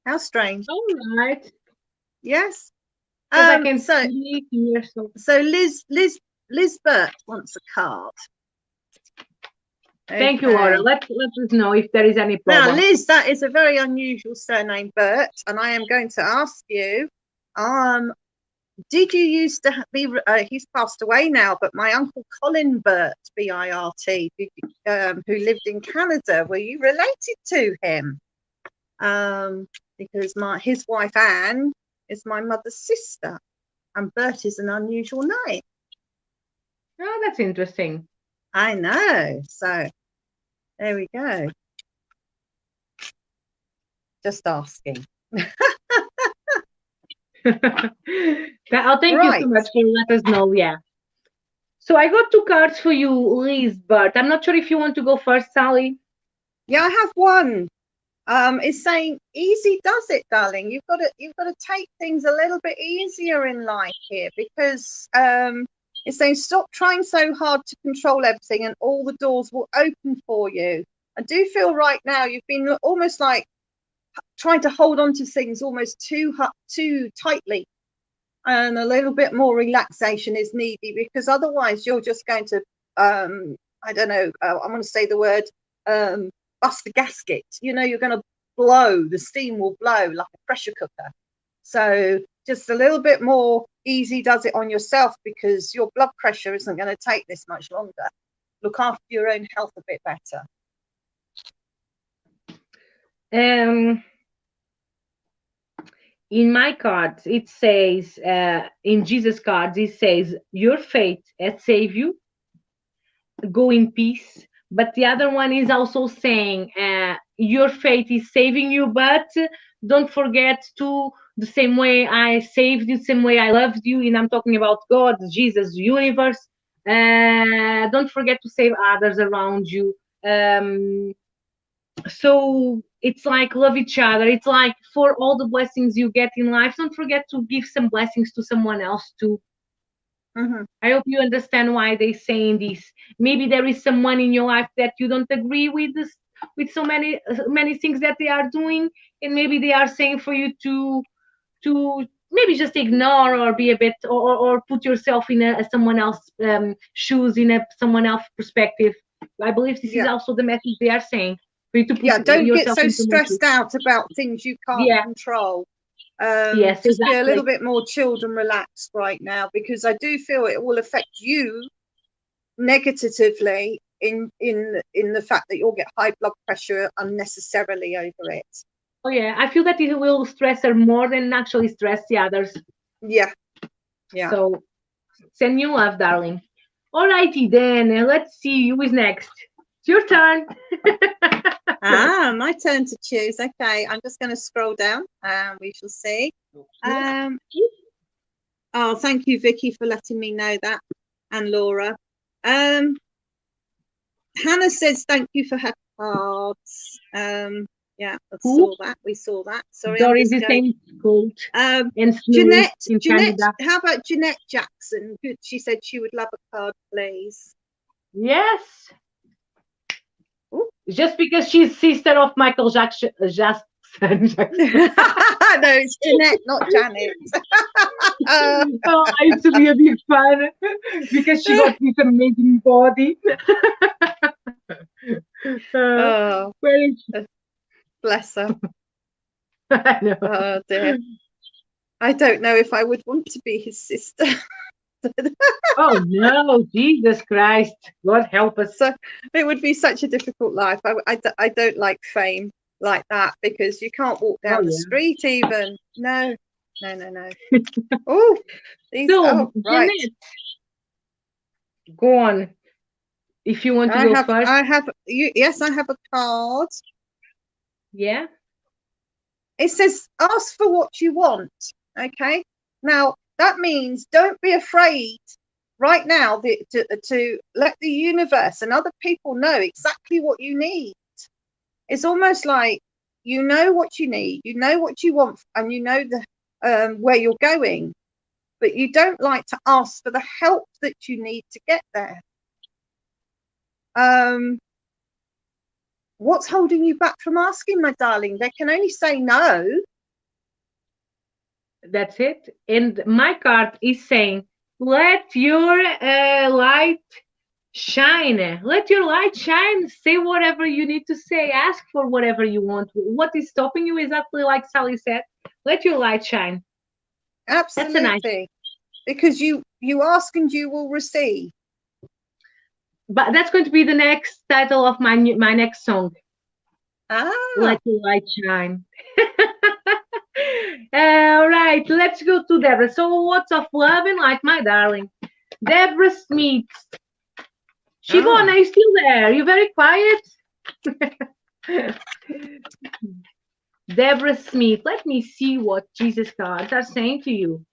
How strange. All right, Yes. because I can So see here. So so Liz Burt wants a card. thank you, Laura. Okay. Let us know if there is any Now, problem. Liz, that is a very unusual surname, Burt, and I am going to ask you, did you used to be? He's passed away now, but my uncle Colin Burt, Birt, who lived in Canada, were you related to him? Because his wife Anne is my mother's sister, and Bert is an unusual name. Oh, that's interesting. I know. So there we go. Just asking. Oh, thank you so Right. much for let us know. Yeah. So I got two cards for you, Liz, but I'm not sure if you want to go first, Sally. Yeah, I have one. It's saying easy does it, darling. You've got to take things a little bit easier in life here, because it's saying stop trying so hard to control everything and all the doors will open for you. I do feel right now you've been almost like trying to hold on to things almost too tightly, and a little bit more relaxation is needed, because otherwise you're just going to I don't know, I'm going to say the word bust the gasket. You're going to blow, the steam will blow like a pressure cooker. So just a little bit more easy does it on yourself, because your blood pressure isn't going to take this much longer. Look after your own health a bit better. Um, in my cards, it says, in Jesus' cards, it says, your faith has saved you, go in peace. But the other one is also saying, your faith is saving you, but don't forget to, the same way I saved you, the same way I loved you, and I'm talking about God, Jesus, universe. Don't forget to save others around you. So it's like love each other. It's like for all the blessings you get in life, don't forget to give some blessings to someone else too. Mm-hmm. I hope you understand why they're saying this. Maybe there is someone in your life that you don't agree with this, with so many things that they are doing, and maybe they are saying for you to maybe just ignore or be a bit or put yourself in someone else shoes, in a someone else perspective. I believe this is Yeah. also the message they are saying for you to put Yeah, don't get yourself so in someone's shoes. stressed out about things you can't Yeah. control. Yes, Just be a little exactly. bit more chilled and relaxed right now, because I do feel it will affect you negatively in the fact that you'll get high blood pressure unnecessarily over it. Oh yeah, I feel that it will stress her more than actually stress the others. Yeah, yeah. So send you love, darling. Alrighty then, let's see who is next. It's your turn. My turn to choose. Okay, I'm just going to scroll down and we shall see. Um, oh, thank you, Vicky, for letting me know that, and Laura. Um, Hannah says thank you for her cards. Yeah, I Who? saw that. We saw that. Sorry, I'm Doris just is going. saying cold and snowy Jeanette, in Jeanette, Canada. how about Jeanette Jackson? She said she would love a card, please. Yes, Ooh. just because she's sister of Michael Jackson. Jackson. No, it's Jeanette, not Janet. Oh, I used to be a big fan because she got this amazing body. Oh, Where is she? bless her. I know. Oh dear. I don't know if I would want to be his sister. Oh no, Jesus Christ. God help us. So it would be such a difficult life. I don't like fame like that, because you can't walk Oh down the yeah. street even. No, no, no, no. Oh, these. So, Oh, right. Janet, go on. If you want to go first. I have. Yes, I have a card. Yeah. It says ask for what you want. Okay. Now that means don't be afraid right now to let the universe and other people know exactly what you need. It's almost like you know what you need, you know what you want, and you know the where you're going, but you don't like to ask for the help that you need to get there. Um, what's holding you back from asking, my darling? They can only say no. That's it. And my card is saying, let your light shine. Let your light shine. Say whatever you need to say. Ask for whatever you want. What is stopping you? Exactly like Sally said. Let your light shine. That's a nice. Absolutely, because you ask and you will receive. But that's going to be the next title of my next song. Ah, Let your light shine. All right, let's go to Deborah. So, what's of love and light, my darling? Deborah Smith. Siobhan, Ah, are you still there? You're very quiet. Deborah Smith, let me see what Jesus cards are saying to you.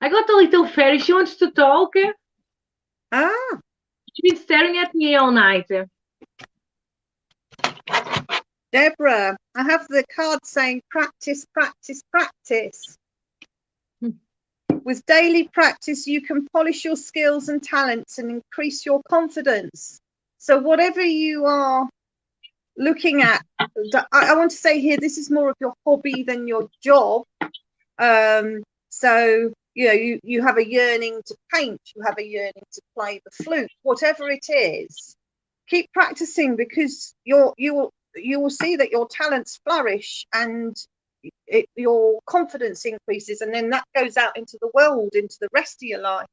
I got a little fairy. She wants to talk. ah, She's been staring at me all night. Deborah, I have the card saying practice, practice, practice. With daily practice, you can polish your skills and talents and increase your confidence. So whatever you are looking at, I want to say here, this is more of your hobby than your job. So, you know, you have a yearning to paint, you have a yearning to play the flute, whatever it is, keep practicing, because you will see that your talents flourish and your confidence increases, and then that goes out into the world, into the rest of your life.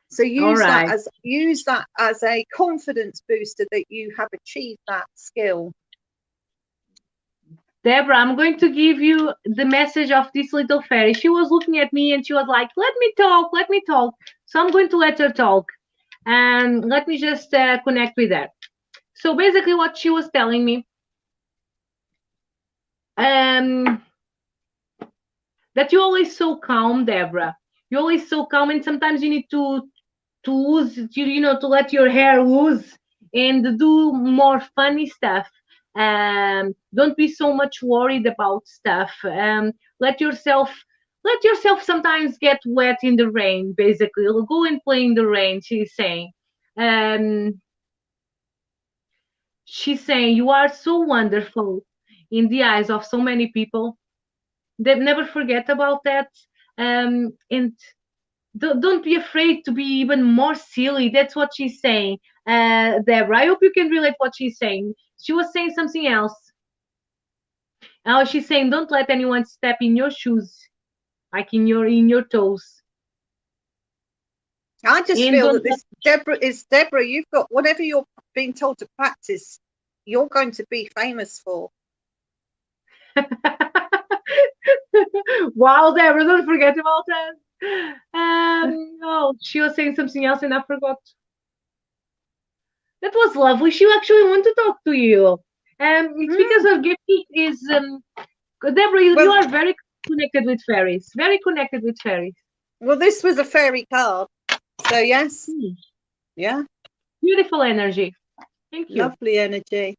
So use that as a confidence booster, that you have achieved that skill. Deborah, I'm going to give you the message of this little fairy. She was looking at me and she was like, let me talk, let me talk. So I'm going to let her talk. And let me just connect with her. So basically, what she was telling me, um, that you're always so calm, Deborah. You're always so calm, and sometimes you need to lose, to let your hair loose and do more funny stuff. Don't be so much worried about stuff. Let yourself sometimes get wet in the rain. Basically, go and play in the rain. Um, she's saying you are so wonderful in the eyes of so many people. They never forget about that. And don't be afraid to be even more silly. That's what she's saying. Deborah, I hope you can relate what she's saying. She was saying something else. Oh, she's saying don't let anyone step in your shoes, like in your toes. I just And feel don't that this Deborah, you've got whatever you're being told to practice, you're going to be famous for. let Wow, Deborah, don't forget about that. Oh, she was saying something else and I forgot. That was lovely. She actually wanted to talk to you. It's because Mm. her gift is Deborah, you Well, are very connected with fairies. Very connected with fairies. well, this was a fairy card, so yes, Hmm. yeah, Beautiful energy. Thank you. lovely energy.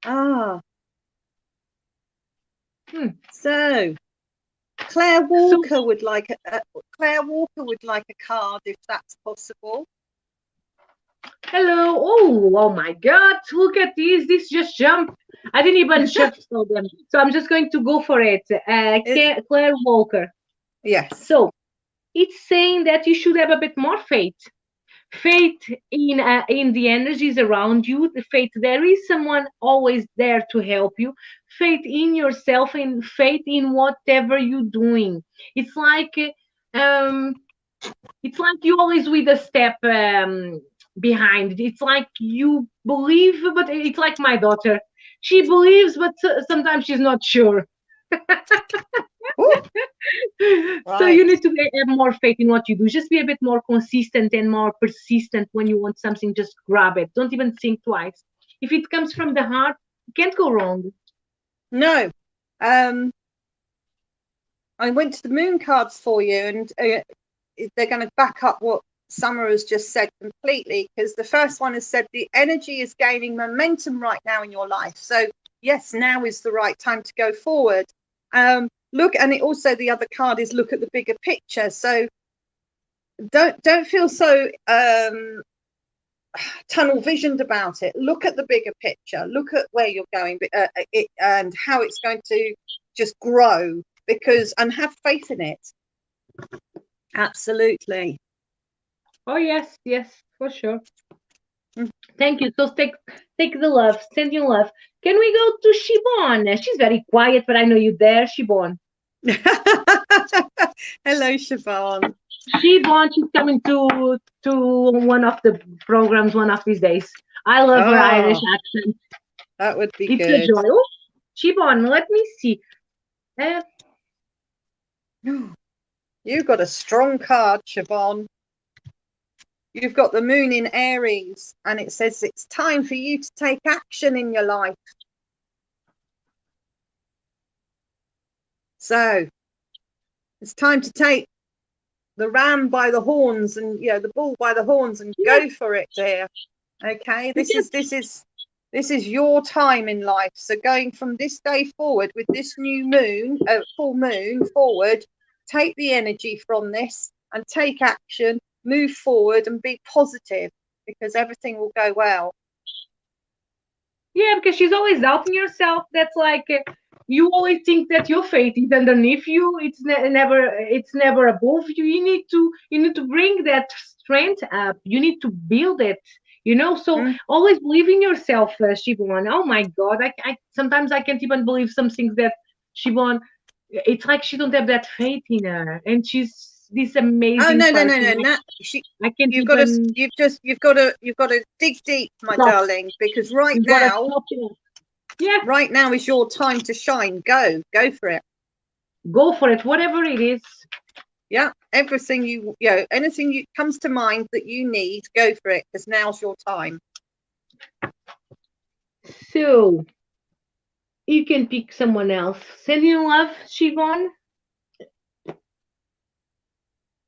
Ah, Hmm. so Claire So, Walker would like a card, if that's possible. hello. Oh my God. Look at this. This just jumped. I didn't even shuffle them. So I'm just going to go for it. It, Claire Walker. yes. So it's saying that you should have a bit more faith. Faith in the energies around you. The faith there is someone always there to help you. Faith in yourself and faith in whatever you're doing. It's like um, it's like you always with a step behind. It's like you believe, but it's like my daughter. She believes, but sometimes she's not sure. Ooh, So you right. need to have more faith in what you do. Just be a bit more consistent and more persistent when you want something. Just grab it. Don't even think twice. If it comes from the heart, you can't go wrong. No. Um, I went to the moon cards for you, and they're going to back up what Summer has just said completely, because the first one has said the energy is gaining momentum right now in your life. So yes, now is the right time to go forward. Look, and it also, the other card is look at the bigger picture. So don't feel so tunnel visioned about it. Look at the bigger picture. Look at where you're going, and how it's going to just grow, and have faith in it. Absolutely. Oh yes, yes, for sure. Mm. Thank you. So take the love, send you love. Can we go to Shibon? She's very quiet, but I know you there, Shibon. Hello, Siobhan. Shibon, she's coming to one of the programs one of these days. I love her Irish Oh, accent. that would be It's a good. joy. Oh, Shibon, let me see. Uh, You've got a strong card, Siobhan. You've got the moon in Aries, and it says it's time for you to take action in your life. So it's time to take the ram by the horns, and the bull by the horns, and go for it, dear. Okay, this is your time in life. So going from this day forward, with this new moon, full moon forward, take the energy from this and take action, move forward and be positive, because everything will go well. Yeah, because she's always doubting yourself. That's like you always think that your fate is underneath you. It's never above you. You need to bring that strength up. You need to build it. So always believe in yourself, Shibon. Oh my God, I sometimes I can't even believe some things that Shibon. It's like she don't have that faith in her, and she's this Oh amazing no, person. I can't You've got even to dig deep, my stop. darling, because right You've got to now, stop it. Yeah, right now is your time to shine. Go for it. go for it, whatever it is. Yeah, everything anything comes to mind that you need, go for it, because now's your time. So you can pick someone else. Sending love, Siobhan.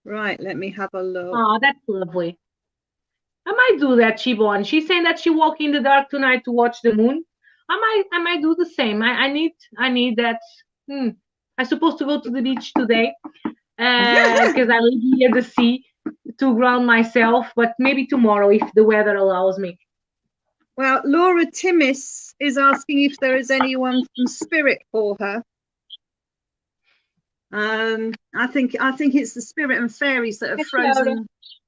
Right, let me have a look. Oh, that's lovely. I might do that, Siobhan. She's saying that she walk in the dark tonight to watch the moon. I might do the same. I need that. I'm supposed to go to the beach today, because I live near the sea to ground myself. But maybe tomorrow if the weather allows me. Well, Laura Timmis is asking if there is anyone from Spirit for her. I think it's the Spirit and fairies that have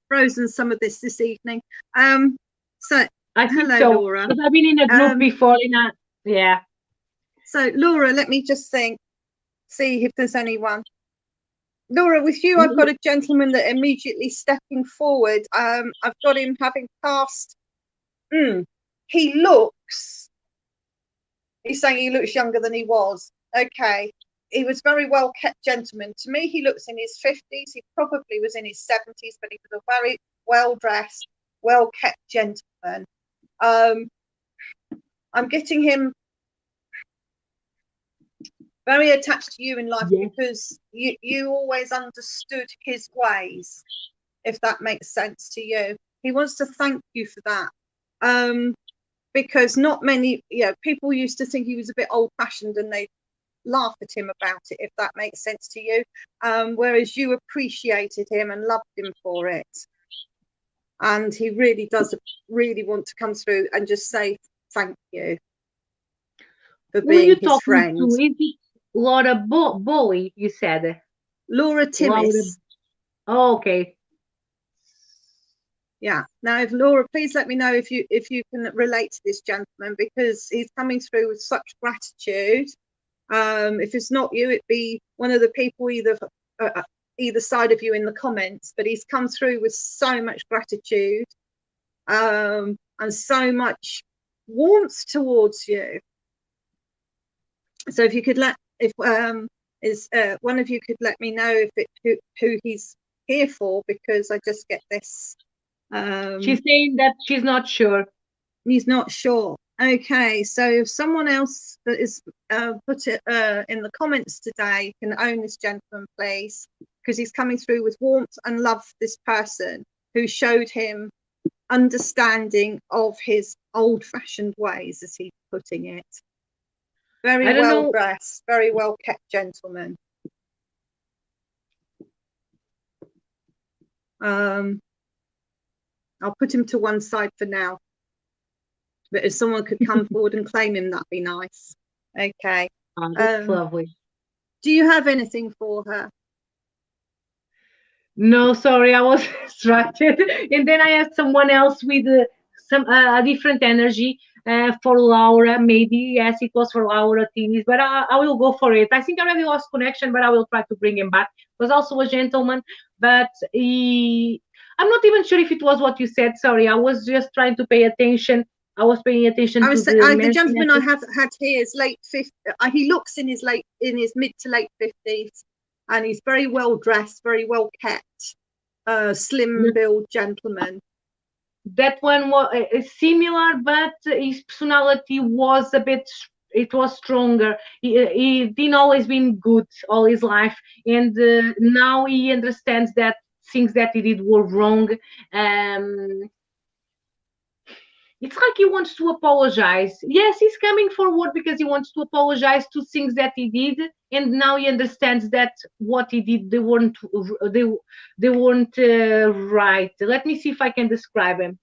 frozen some of this evening. So I think hello, so. Laura. Because I've been in a group before. Yeah. So Laura, let me just see if there's anyone. Laura, with you, I've got a gentleman that immediately stepping forward. I've got him having passed. He looks. He's saying he looks younger than he was. Okay. He was very well kept gentleman. To me, he looks in his 50s. He probably was in his 70s, but he was a very well dressed, well kept gentleman. I'm getting him very attached to you in life, because you always understood his ways, if that makes sense to you. He wants to thank you for that. Because not many people used to think he was a bit old-fashioned, and they laugh at him about it, if that makes sense to you, whereas you appreciated him and loved him for it. And he really does really want to come through and just say thank you for being his friend. To? Is it Laura Bowie, you said? Laura Timmis. Oh, okay. Yeah. Now, if Laura, please let me know if you can relate to this gentleman, because he's coming through with such gratitude. If it's not you, it'd be one of the people either side of you in the comments, but he's come through with so much gratitude and so much warmth towards you. So if you could one of you could let me know who he's here for, because I just get this. She's saying that she's not sure. He's not sure. Okay, so if someone else that is put it in the comments today can own this gentleman, please, because he's coming through with warmth and love for this person who showed him understanding of his old-fashioned ways, as he's putting it. Very well dressed, very well kept gentleman. I'll put him to one side for now. But if someone could come forward and claim him, that'd be nice. Okay. That's lovely. Do you have anything for her? No, sorry, I was distracted. And then I asked someone else with a different energy for Laura, maybe. Yes, it was for Laura Tinis, but I will go for it. I think I already lost connection, but I will try to bring him back. It was also a gentleman, but I'm not even sure if it was what you said. Sorry, I was just trying to pay attention. I was paying attention to the gentleman I have had here is late 50s. He looks in his mid to late 50s. and he's very well dressed, very well kept, slim build gentleman. That one was similar, but his personality was a bit. It was stronger. He didn't always been good all his life, and now he understands that things that he did were wrong. Um, it's like he wants to apologize. Yes, he's coming forward because he wants to apologize to things that he did, and now he understands that what he did they they weren't right. Let me see if I can describe him.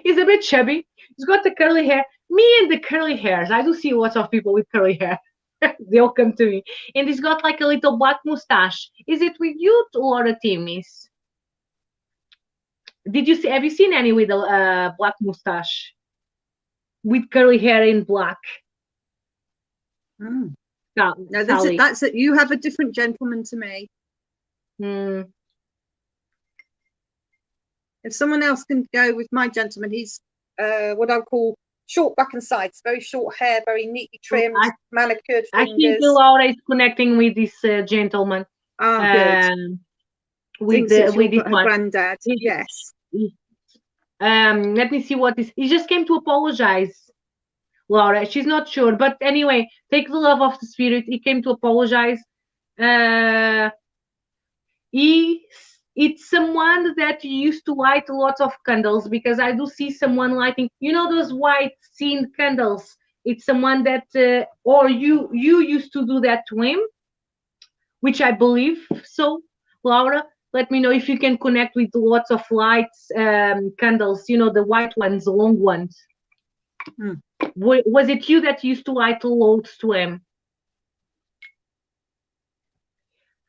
He's a bit chubby. He's got the curly hair. Me and the curly hairs. I do see lots of people with curly hair. They all come to me. And he's got like a little black mustache. Is it with you, Laura Timmins? Did you see? Have you seen any with a black mustache, with curly hair in black? Mm. No, No, Sally. that's it. You have a different gentleman to me. Hmm. If someone else can go with my gentleman, he's what I call short back and sides, very short hair, very neatly trimmed, manicured I think fingers. Laura is connecting with this gentleman. Ah, good. With Thinks it's this her one. granddad. Yes. Let me see what is. He just came to apologize, Laura. She's not sure, but anyway, take the love of the spirit. He came to apologize. Uh, he it's someone that used to light lots of candles, because I do see someone lighting. You know those white scented candles. It's someone that, or you used to do that to him, which I believe so, Laura. Let me know if you can connect with lots of lights, candles. You know, the white ones, the long ones. Hmm. Was it you that used to light loads to him?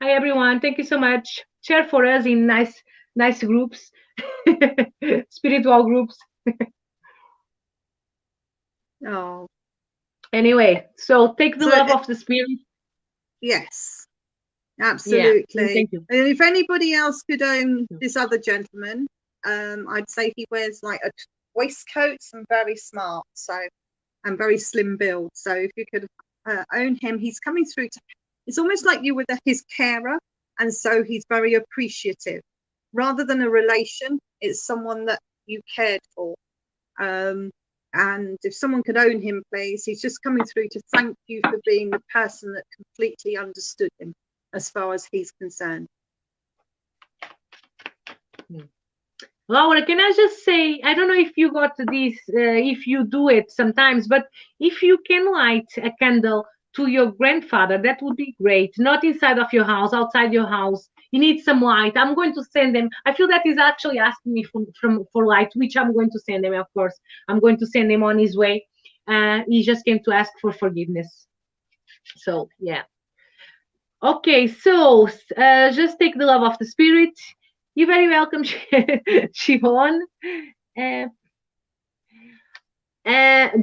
Hi everyone, thank you so much. Share for us in nice groups, spiritual groups. Oh. Anyway, so take the So, love of the spirit. yes, Yeah, absolutely. thank you. And if anybody else could own this other gentleman, I'd say he wears like a waistcoat and very smart, so, and very slim build. So if you could own him, he's coming through to, it's almost like you were his carer, and so he's very appreciative. Rather than a relation, it's someone that you cared for. And if someone could own him, please, he's just coming through to thank you for being the person that completely understood him as far as he's concerned. Laura, can I just say, I don't know if you got this, if you do it sometimes, but if you can light a candle to your grandfather, that would be great. Not inside of your house, outside your house. You need some light. I'm going to send them. I feel that he's actually asking me for light, which I'm going to send him, of course. I'm going to send him on his way. He just came to ask for forgiveness. So, yeah. Okay, so just take the love of the spirit. You're very welcome, Siobhan. Uh,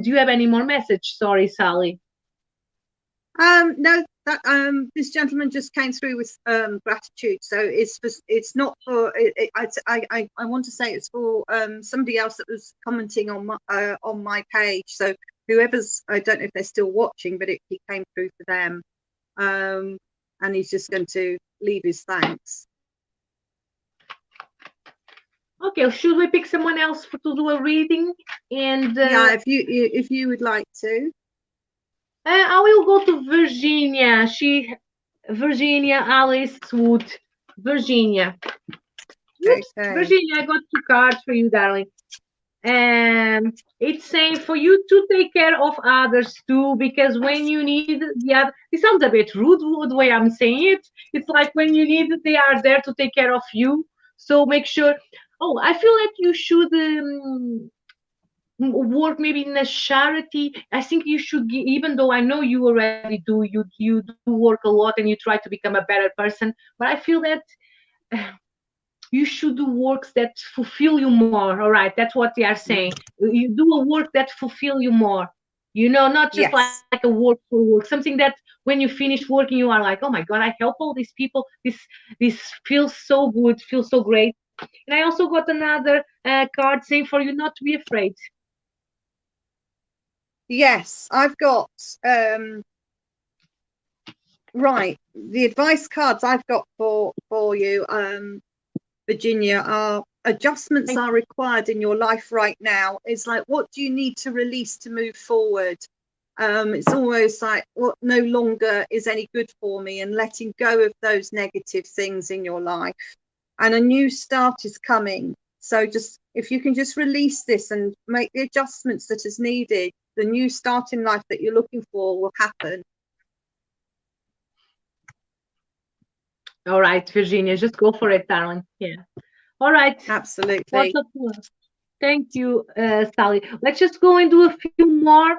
do you have any more message? Sorry, Sally. No, that this gentleman just came through with gratitude. So it's not for I want to say it's for somebody else that was commenting on my page. So whoever's, I don't know if they're still watching, but he came through for them. And he's just going to leave his thanks. Okay, should we pick someone else to do a reading? And yeah, if you would like to. I will go to Virginia. Virginia Alice Wood. Virginia. Oops, Okay. Virginia, I got 2 cards for you, darling. It's saying for you to take care of others too, because when you need the other, it sounds a bit rude the way I'm saying it. It's like when you need, they are there to take care of you. So make sure. Oh, I feel like you should work maybe in a charity. I think you should, even though I know you already do, you do work a lot and you try to become a better person. But I feel that you should do works that fulfill you more. All right, that's what they are saying. You do a work that fulfill you more. You know, not just Yes. like a work for work. Something that when you finish working, you are like, oh my god, I help all these people. This feels so good, feels so great. And I also got another card saying for you not to be afraid. Yes, I've got Right. The advice cards I've got for you, Virginia, are adjustments Thank are required in your life right now. It's like, what do you need to release to move forward? It's almost like what no longer is any good for me, and letting go of those negative things in your life. And a new start is coming. So just if you can just release this and make the adjustments that is needed, the new start in life that you're looking for will happen. All right, Virginia, just go for it, darling. Yeah. All right. What's Absolutely. up? Thank you, Sally. Let's just go and do a few more.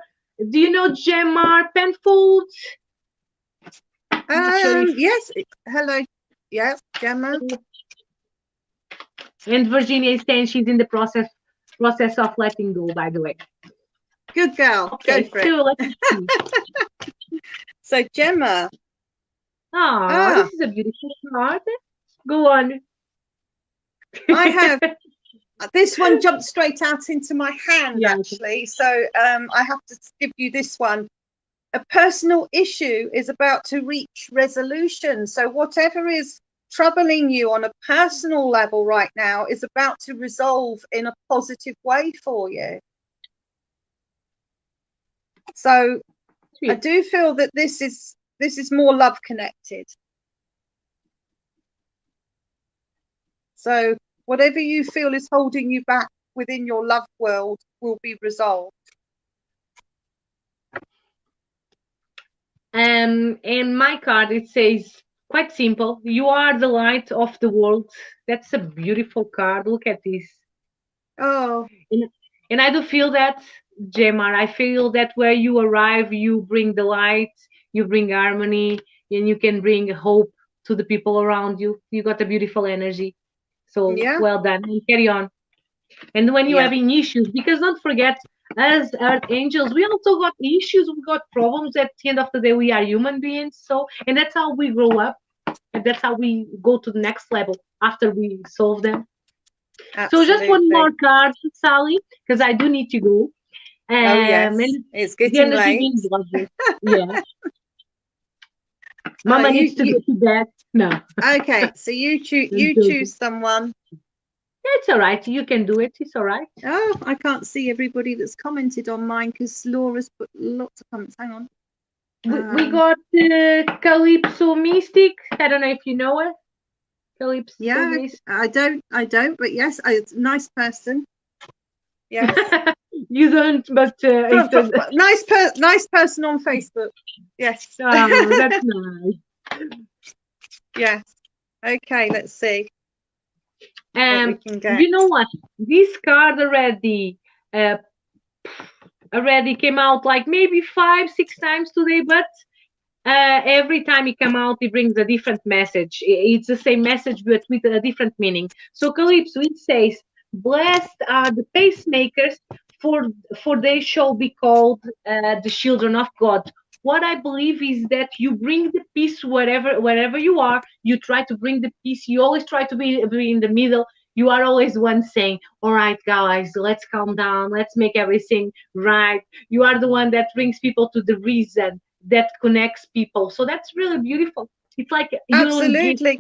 Do you know Gemma Penfold? Not sure if. Yes. Hello. Yes, Gemma. And Virginia is saying she's in the process of letting go, by the way. Good girl. Go Okay, for it. so let's see. So Gemma. Oh, this Ah, is a beautiful card. Go on. I have this one jumped straight out into my hand Yeah. actually. So I have to give you this one. A personal issue is about to reach resolution. So whatever is troubling you on a personal level right now is about to resolve in a positive way for you. So I Sweet. do feel that this is more love connected. So whatever you feel is holding you back within your love world will be resolved. In my card it says quite simple. You are the light of the world. That's a beautiful card. Look at this. Oh, And, and I do feel that, Gemma. I feel that where you arrive, you bring the light, you bring harmony, and you can bring hope to the people around you. You got a beautiful energy. So yeah, well done. And carry on. And when you're yeah, having issues, because don't forget, as earth angels, we also got issues, we got problems. At the end of the day, we are human beings. So, and that's how we grow up, and that's how we go to the next level after we solve them. So, just one absolutely. more card, Sally, because I do need to go. Oh yes, And it's the getting energy late. means lovely. Yeah, Oh, Mama needs to go to bed. No, okay, so I'm you joking. choose someone. It's all right. You can do it. It's all right. Oh, I can't see everybody that's commented on mine because Laura's put lots of comments. Hang on. We got Calypso Mystic. I don't know if you know her. Calypso Yeah, Mystic. I don't, but yes, it's a nice person. Yes. You don't, but it does. Nice person on Facebook. Yes. Oh, that's nice. Yes. Okay, let's see what we can get. You know what? This card uh, already came out like maybe 5, 6 times today, but every time it come out, it brings a different message. It's the same message, but with a different meaning. So Calypso, it says, "Blessed are the pacemakers, for they shall be called the children of God." What I believe is that you bring the peace wherever you are. You try to bring the peace. You always try to be in the middle. You are always one saying, "All right, guys, let's calm down. Let's make everything right." You are the one that brings people to the reason, that connects people. So that's really beautiful. It's like your own gift. Absolutely.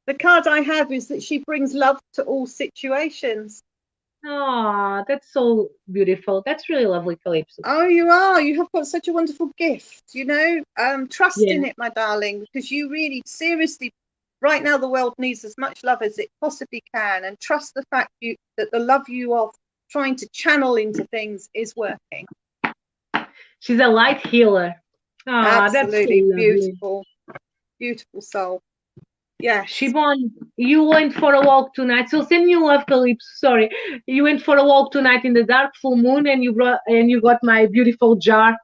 The card I have is that she brings love to all situations. Oh, that's so beautiful. That's really lovely, Calypso. Oh, you are. You have got such a wonderful gift, you know. Trust Yeah. in it, my darling, because you really, seriously, right now the world needs as much love as it possibly can, and trust the fact that the love you are trying to channel into things is working. She's a light healer. Ah, that's so Absolutely lovely. beautiful, beautiful soul. Yes. Shimon, you went for a walk tonight. So send you love, Calypso. Sorry, you went for a walk tonight in the dark full moon, and you got my beautiful jar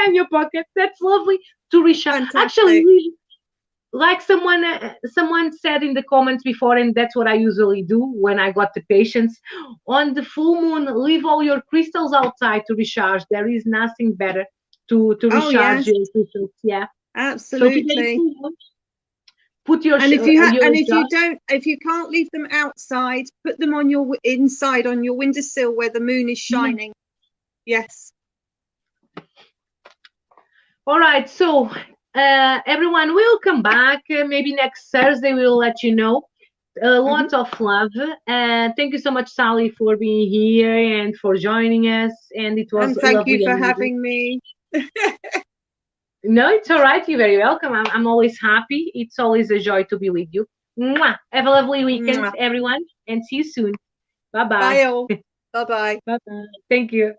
in your pocket. That's lovely to recharge. Actually, Fantastic. like someone said in the comments before, and that's what I usually do when I got the patience. On the full moon, leave all your crystals outside to recharge. There is nothing better to Oh recharge yes, your crystals. Yeah. So today, absolutely. full moon, put your And your and jar. if you can't leave them outside, put them on your inside on your windowsill where the moon is Yeah. shining. Yes. All right. So Everyone will come back. Maybe next Thursday we will let you know. Hmm. Lots of love. Thank you so much, Sally, for being here and for joining us. And it was And thank you lovely for and amazing. having me. No, it's all right. You're very welcome. I'm always happy. It's always a joy to be with you. Mwah. Have a lovely weekend, Mwah. everyone, and see you soon. Bye bye. Bye all. Bye bye. Bye bye. Thank you.